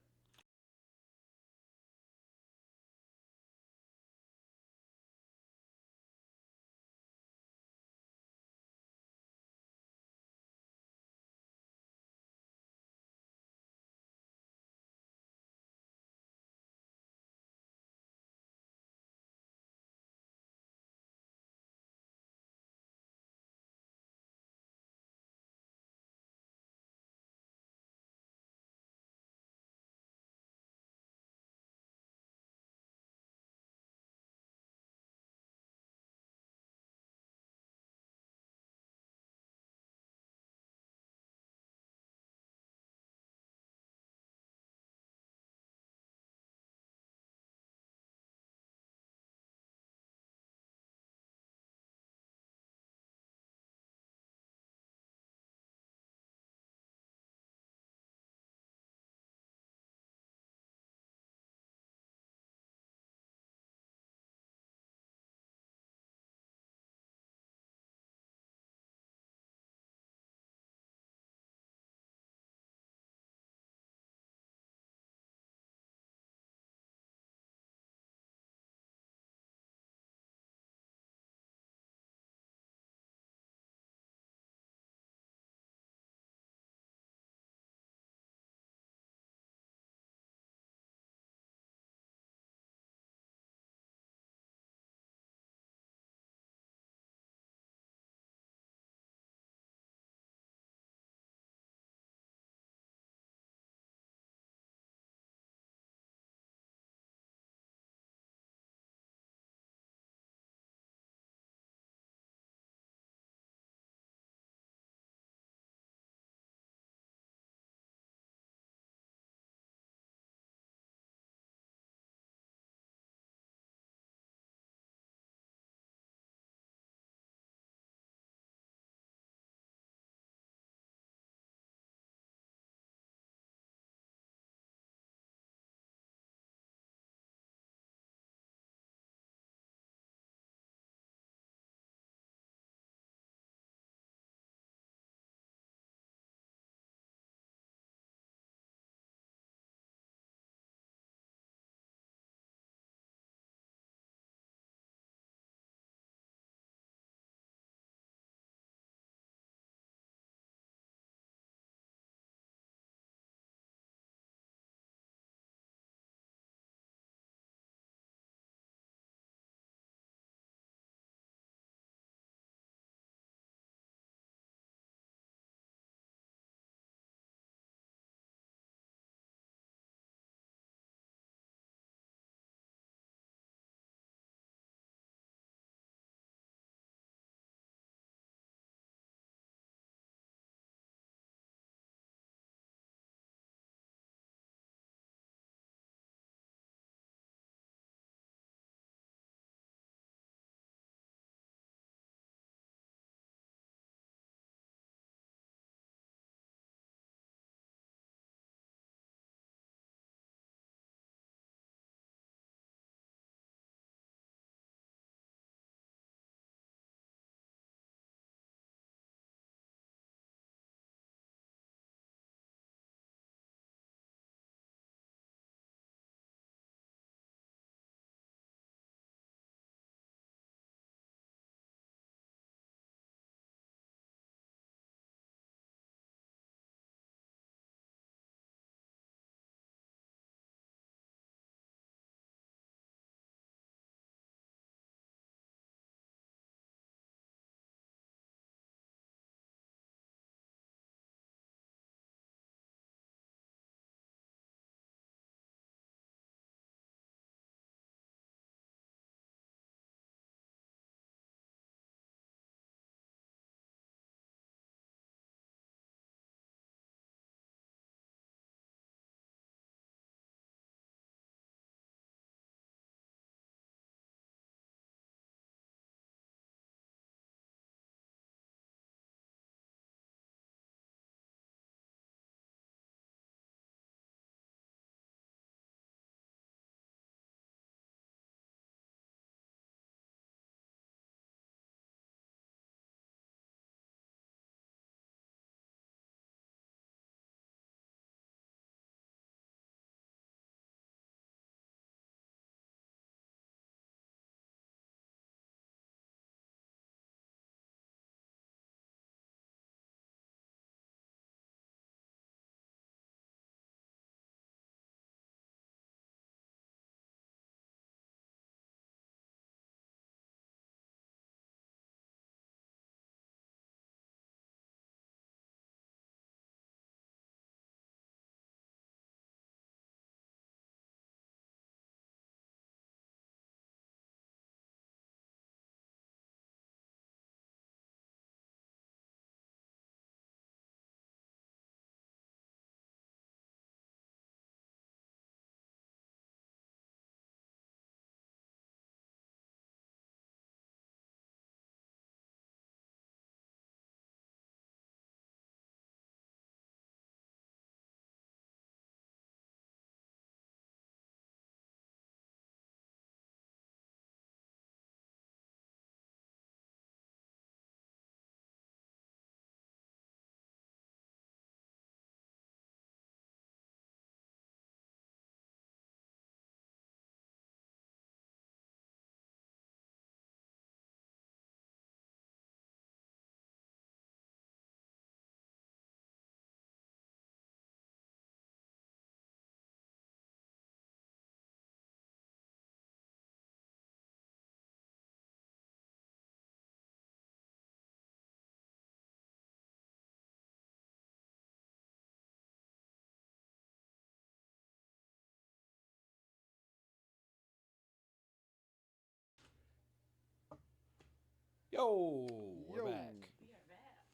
Yo, we're Yo. back. We are back.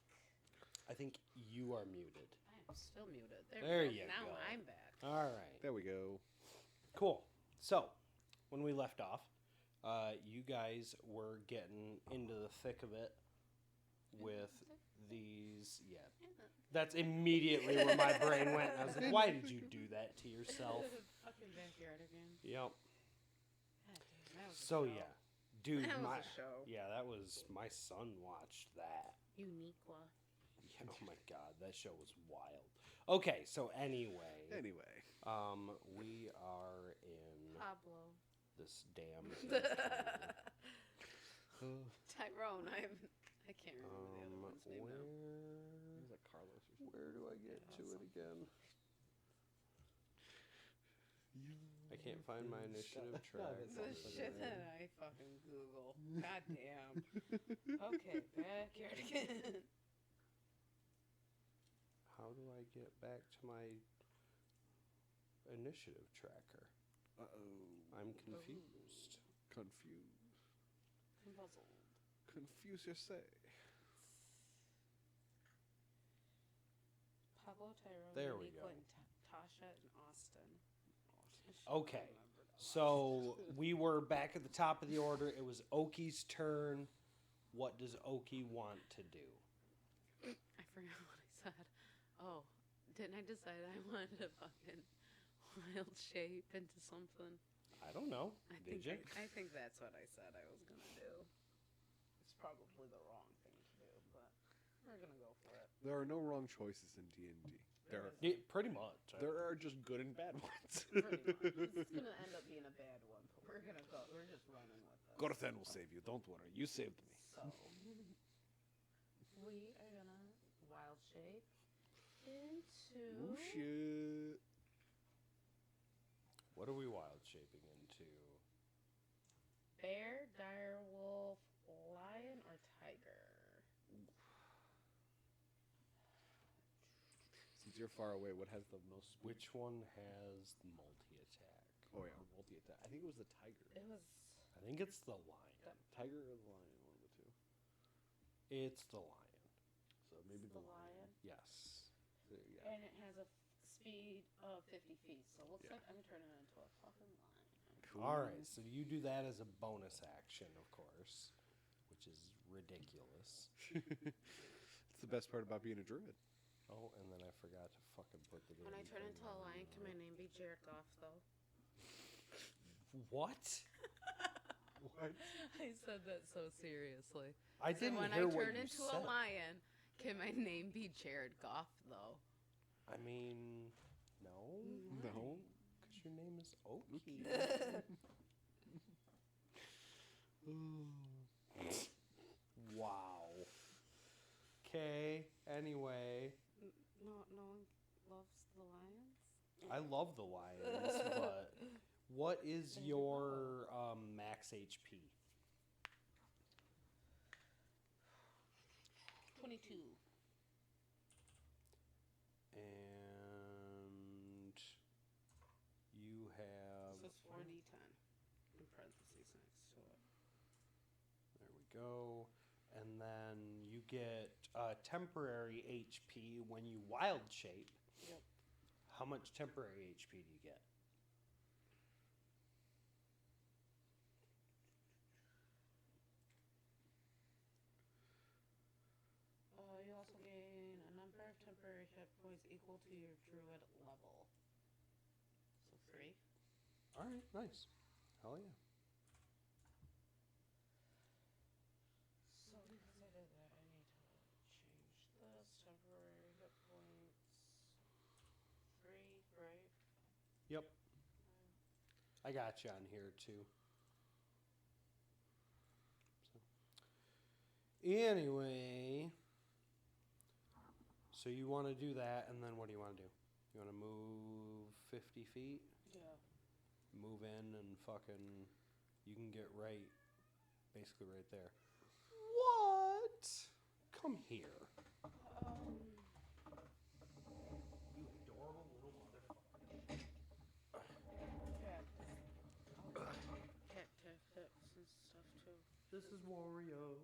I think you are muted. I am still muted. There we go. you Now go. I'm back. All right. There we go. Cool. So, when we left off, you guys were getting into the thick of it with these. Yeah, that's immediately where my brain went. I was like, why did you do that to yourself? Fucking backyard again. Yep. God damn, that was a So, show. yeah. Dude, That was my, a show. yeah, that was, my son watched that. Uniqua. Yeah, oh my god, that show was wild. Okay, so anyway, Anyway. we are in Pablo. this damn Tyrone. I can't remember the other one's name now. It was like Carlos or something. where do I get to it again? I can't find my initiative track. The shit that I fucking Google. God damn. Okay, backyard again. How do I get back to my initiative tracker? Uh-oh. I'm confused. Confused. I'm puzzled. Confuse yourself. Pablo, Tyrone, There we Uniqua, go. and Tasha, and Austin. I should Okay, remember that. so we were back at the top of the order. It was Oki's turn. What does Oki want to do? I forgot what I said. Oh, didn't I decide I wanted to fucking wild shape into something? I don't know. Did you? I think that's what I said I was gonna do. It's probably the wrong thing to do, but we're gonna go for it. There are no wrong choices in D&D. Yeah, pretty much. There are just good and bad ones. Pretty much. This is gonna end up being a bad one, but we're gonna go. We're just running with it. Gorthan will save you. Don't worry. You saved me. So we are gonna wild shape into Oh, shit. What are we wild shaping into? bear, dire wolf, lion, or tiger. Since you're far away, what has the most speed? Which one has multi-attack? Oh, yeah. Multi-attack. I think it was the tiger. It was I think it's the lion. Tiger or the lion? One of the two. It's the lion. So maybe the lion, Yes. So, yeah. and it has a speed of 50 feet. So it looks Yeah. like I'm turning it into a fucking lion. Cool. All right, so you do that as a bonus action, of course, which is ridiculous. It's the best part about being a druid. Oh, and then I forgot to fucking put the. When I damn turn thing into a on. lion, can my name be Jared Goff, though? What? What? I said that so seriously. I So didn't when hear I what turn you into said. a lion, can my name be Jared Goff, though? I mean, no, No. because your name is Oki. Wow. Okay. Anyway, No one loves the lions. I love the lions, but what is your max HP? 22. And you have. This is 4d10 in parentheses next to it. There we go. And then you get temporary HP when you wild shape. Yep. How much temporary HP do you get? You also gain a number of temporary hit points equal to your druid level. So 3. All right, nice. Hell yeah. So because I did that, I need to change this. Temporary hit points. 3, right? Yep. I got you on here too. So. Anyway, so you want to do that, and then what do you want to do? You want to move 50 feet? Yeah. Move in and fucking. You can get basically right there. What? Come here. You adorable little motherfucker. Cat tactics and stuff too. This is Wario.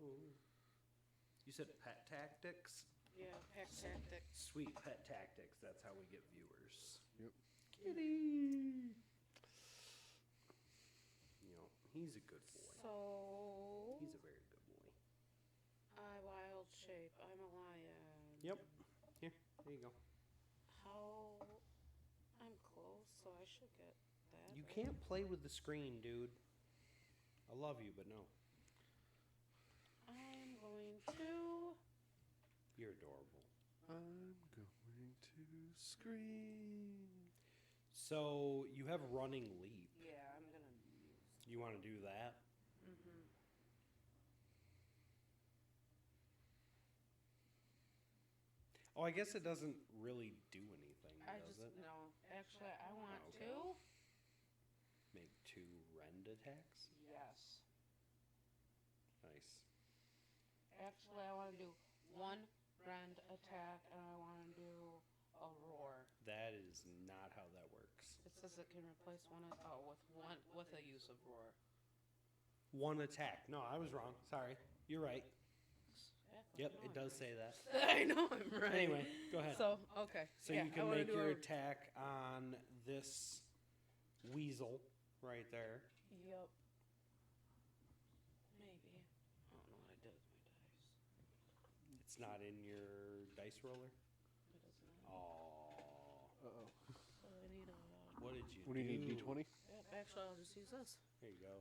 said pet tactics? Yeah, pack tactics. Sweet pet tactics. That's how we get viewers. Yep. Kitty. You know, he's a good boy. So He's a very good boy. I wild shape. I'm a lion. Yep. Here, there you go. How? I'm close, so I should get that. You right? can't play with the screen, dude. I love you, but no. I'm going to. You're adorable. I'm going to scream. So you have running leap. Yeah, I'm gonna use. You want to do that? Mm-hmm. Oh, I guess it doesn't really do anything, I does just it? no. Actually, I want Okay. to. Make 2 rend attacks? Yes. Nice. Actually, I want to do 1 rend attack, and I want to do a roar. That is not how that works. It says it can replace with a use of roar. 1 attack. No, I was wrong. Sorry. You're right. Yep, it does say that. I know I'm right. Anyway, go ahead. So okay. So yeah, you I can wanna make do your a- attack on this weasel right there. Yup. Maybe. I don't know what I did with my dice. It's not in your dice roller. It doesn't. Oh, Uh-oh. So I need a. what did you What do you need, D20? Yep, actually, I'll just use this. There you go.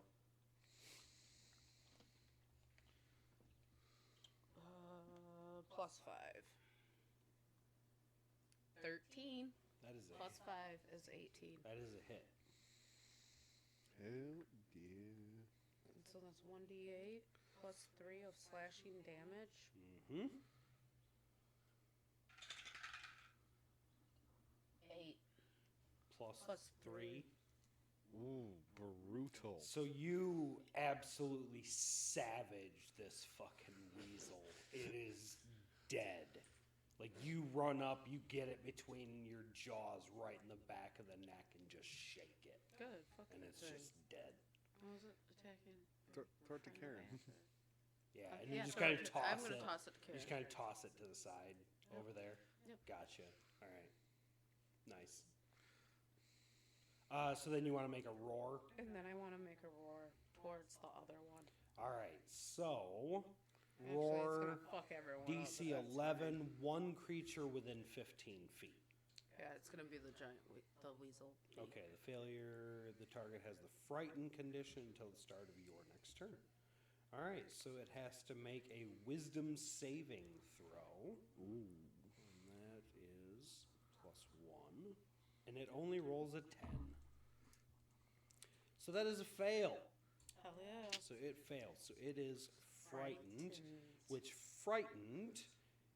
+5. 13 That is a plus hit. 5 is 18. That is a hit. Hell yeah. And so that's 1d8 plus 3 of slashing damage. Mm-hmm. 8 Plus plus 3. 3. Ooh, brutal. So you absolutely savage this fucking weasel. It is dead. Like you run up, you get it between your jaws right in the back of the neck and just shake it. Good. Fucking And it's thing. just dead. How was it attacking? Throw it to Karen. Yeah, and Yeah, you just throw kind of it to- toss I'm gonna it. toss it to You just Karen. kind of toss it to the side over there. Yep. Gotcha. All right. Nice. So then you want to make a roar. And then I want to make a roar towards the other one. All right. So Actually, roar. it's gonna fuck everyone up, DC but that's 11, fine. 1 creature within 15 feet. Yeah, it's gonna be the giant, the weasel. Okay, the failure, the target has the frightened condition until the start of your next turn. All right, so it has to make a wisdom saving throw. Ooh. And that is +1. And it only rolls a 10. So that is a fail. Hell yeah. So it fails. So it is frightened, which frightened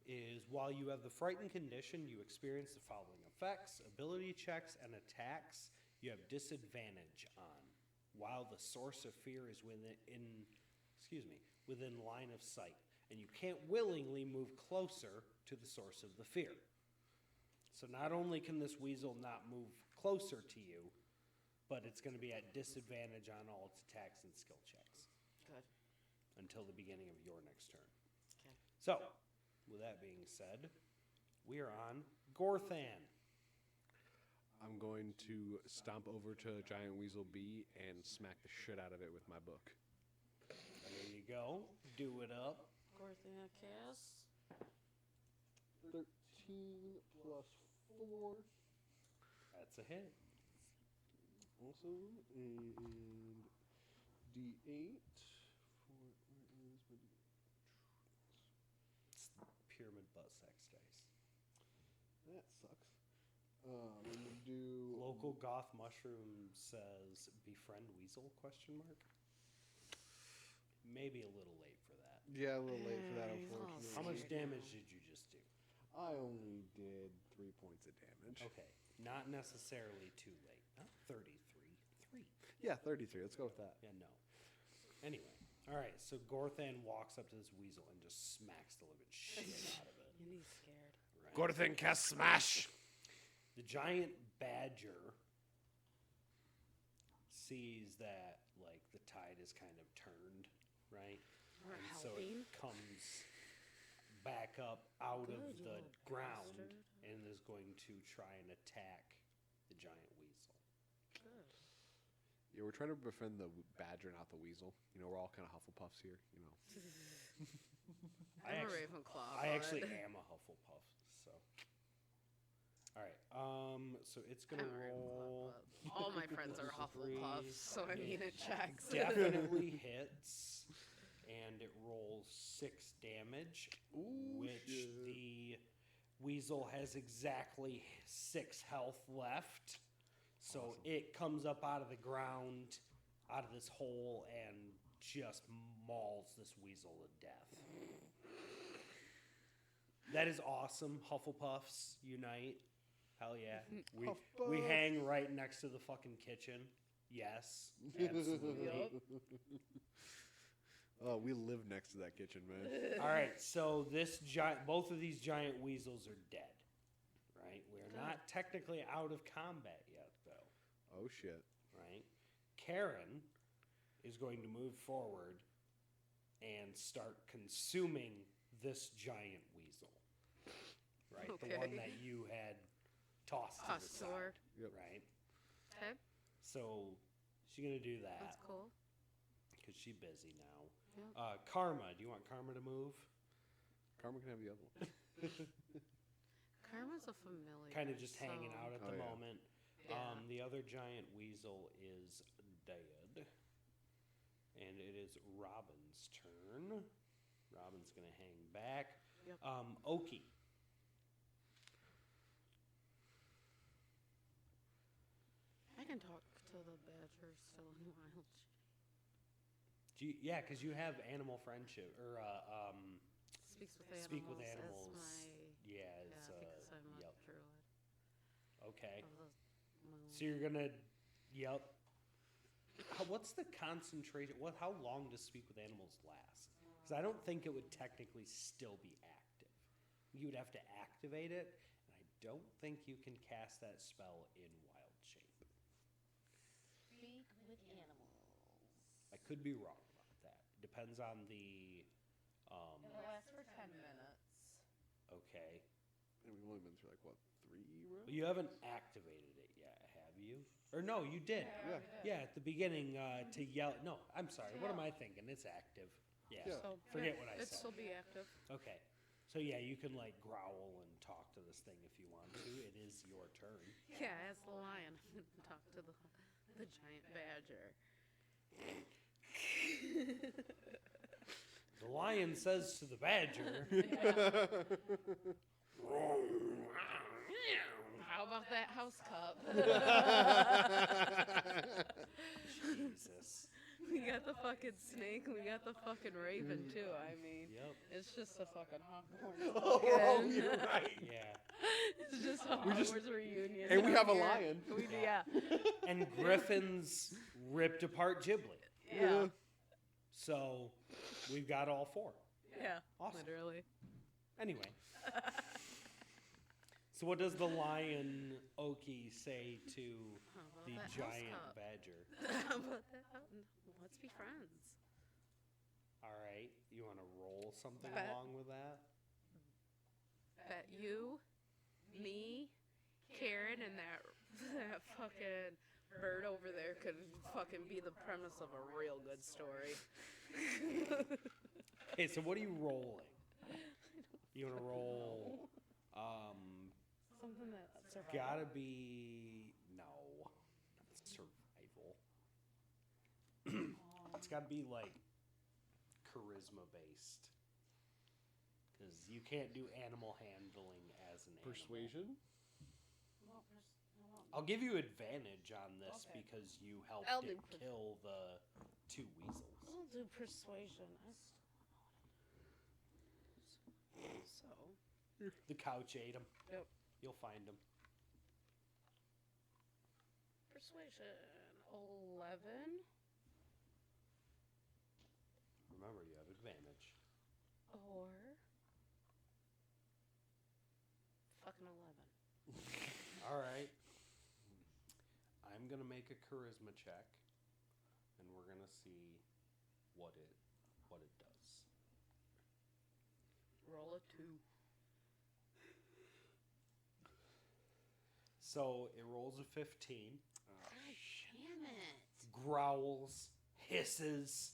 is while you have the frightened condition, you experience the following effects: ability checks and attacks you have disadvantage on, while the source of fear is within line of sight, and you can't willingly move closer to the source of the fear. So not only can this weasel not move closer to you, but it's going to be at disadvantage on all its attacks and skill checks Good. until the beginning of your next turn. Okay. So, with that being said, we are on Gorthan. I'm going to stomp over to Giant Weasel B and smack the shit out of it with my book. There you go. Do it up. Gorthanacus. 13 plus 4. That's a hit. Awesome. And D8. It's pyramid butt sex dice. That sucks. I'm going to do... Local goth mushroom says befriend weasel question mark. Maybe a little late for that. Yeah, a little late for that, He's all unfortunately. How much Scared damage did you just do? I only did 3 points of damage. Okay, not necessarily too late. Not 33. 3. Yeah, 33. Let's go with that. Yeah, no. Anyway, all right. So Gorthan walks up to this weasel and just smacks the living shit out of it. And he's scared. Right? Gorthan cast smash! The giant badger sees that like the tide is kind of turned, right? We're And so helping. it comes back up out of Good, you the little ground bastard. and is going to try and attack the giant weasel. Good. Yeah, we're trying to befriend the badger, not the weasel. You know, we're all kind of Hufflepuffs here. You know. I'm a Ravenclaw. I but- actually am a Hufflepuff. So, all right. So it's gonna I'm a Ravenclaw, roll. but all my friends are Hufflepuffs, so I mean it checks. Definitely hits, and it rolls 6 damage, Ooh, which shit. the weasel has exactly 6 health left. So Awesome. it comes up out of the ground, out of this hole, and just mauls this weasel to death. That is awesome. Hufflepuffs unite. Hell yeah. We Hufflepuff. hang right next to the fucking kitchen. Yes, absolutely. Yup. Oh, we live next to that kitchen, man. All right, so both of these giant weasels are dead. Right? We're not technically out of combat yet, though. Oh shit. Right? Karen is going to move forward and start consuming this giant weasel. Right? The one Okay. that you had tossed to the Tossed to her. side. Yep. Right? Okay, So she's going to do that that's cool. because she's busy now. Yep. Karma, do you want Karma to move? Karma can have the other one. Karma's a familiar. Kind of just hanging so- out at Oh, the yeah. moment. Yeah. The other giant weasel is dead. And it is Robin's turn. Robin's going to hang back. Yep. Oki. I can talk to the badger still in wild. Yeah, because you have animal friendship. Or, Speaks with animals. Speak with as animals. my, yeah, yeah, it's, because I'm a yep. druid Okay. of the moon. So you're going to, yep. What's the concentration? How long does Speak with Animals last? Because I don't think it would technically still be active. You would have to activate it, and I don't think you can cast that spell in wild shape. Speak with animals. I could be wrong about that. Depends on the. It'll last for 10 minutes. Okay. And we've only been through like what, 3 rounds? Well, you haven't activated it yet, have you? Or no, you did. Yeah. Yeah, at the beginning to yell. No, I'm sorry. What am I thinking? It's active. Yeah. Yeah. So, Forget yeah, what I it'd said. still be active. Okay. So yeah, you can like growl and talk to this thing if you want to. It is your turn. Yeah, as the lion, I'm gonna talk to the giant badger. The lion says to the badger, How about that house cup? Jesus. We got the fucking snake. We got the fucking raven too. I mean, Yep. it's just a fucking Oh, Hogwarts. you're right. Yeah. It's just a We just- Hogwarts reunion. and we out have a here. lion. Yeah. And Griffin's ripped apart Ghibli. Yeah. So we've got all 4. Yeah. Awesome. Literally. Anyway. So what does the lion Oki say to How about the that house giant cup? badger? How about that? Let's be friends. All right. You want to roll something Bet. along with that? Bet you, me, Karen, and that fucking bird over there could fucking be the premise of a real good story. Okay, so what are you rolling? You want to roll? Something that's Gotta be no, not survival. It's gotta be like charisma based, because you can't do animal handling as an animal. Persuasion? I'll give you advantage on this Okay. because you helped I'll it do per- kill the 2 weasels. I'll do persuasion. So, The couch ate them. Yep. You'll find them. persuasion 11 Remember, you have advantage. or fucking 11. All right. I'm gonna make a charisma check, and we're gonna see what it does. Roll 2. So it rolls a 15, God damn it. growls, hisses,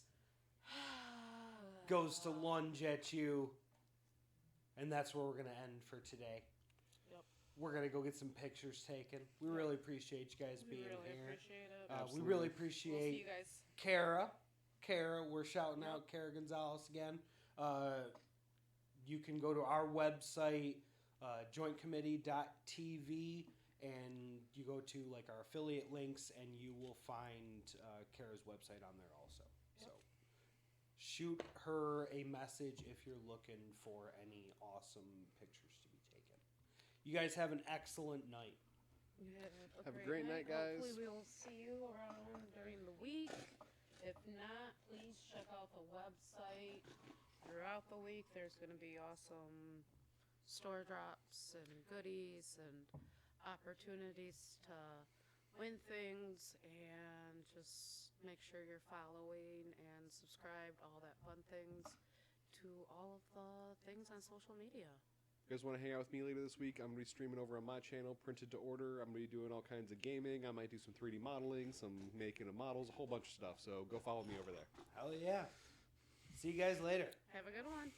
goes to lunge at you, and that's where we're going to end for today. Yep. We're going to go get some pictures taken. We really appreciate you guys We being really here. appreciate it. We Absolutely. really We'll appreciate see you guys. Kara, we're shouting out Kara Gonzalez again. You can go to our website, jointcommittee.tv, and you go to like our affiliate links, and you will find Kara's website on there also. So shoot her a message if you're looking for any awesome pictures to be taken. You guys have an excellent night. Yeah, Have a great night, guys. Hopefully we'll see you around during the week. If not, please check out the website. Throughout the week, there's going to be awesome store drops and goodies and opportunities to win things, and just make sure you're following and subscribed, all that fun things, to all of the things on social media. You guys want to hang out with me later this week? I'm going to be streaming over on my channel, Printed to Order. I'm going to be doing all kinds of gaming. I might do some 3D modeling, some making of models, a whole bunch of stuff. So go follow me over there. Hell yeah. See you guys later. Have a good one.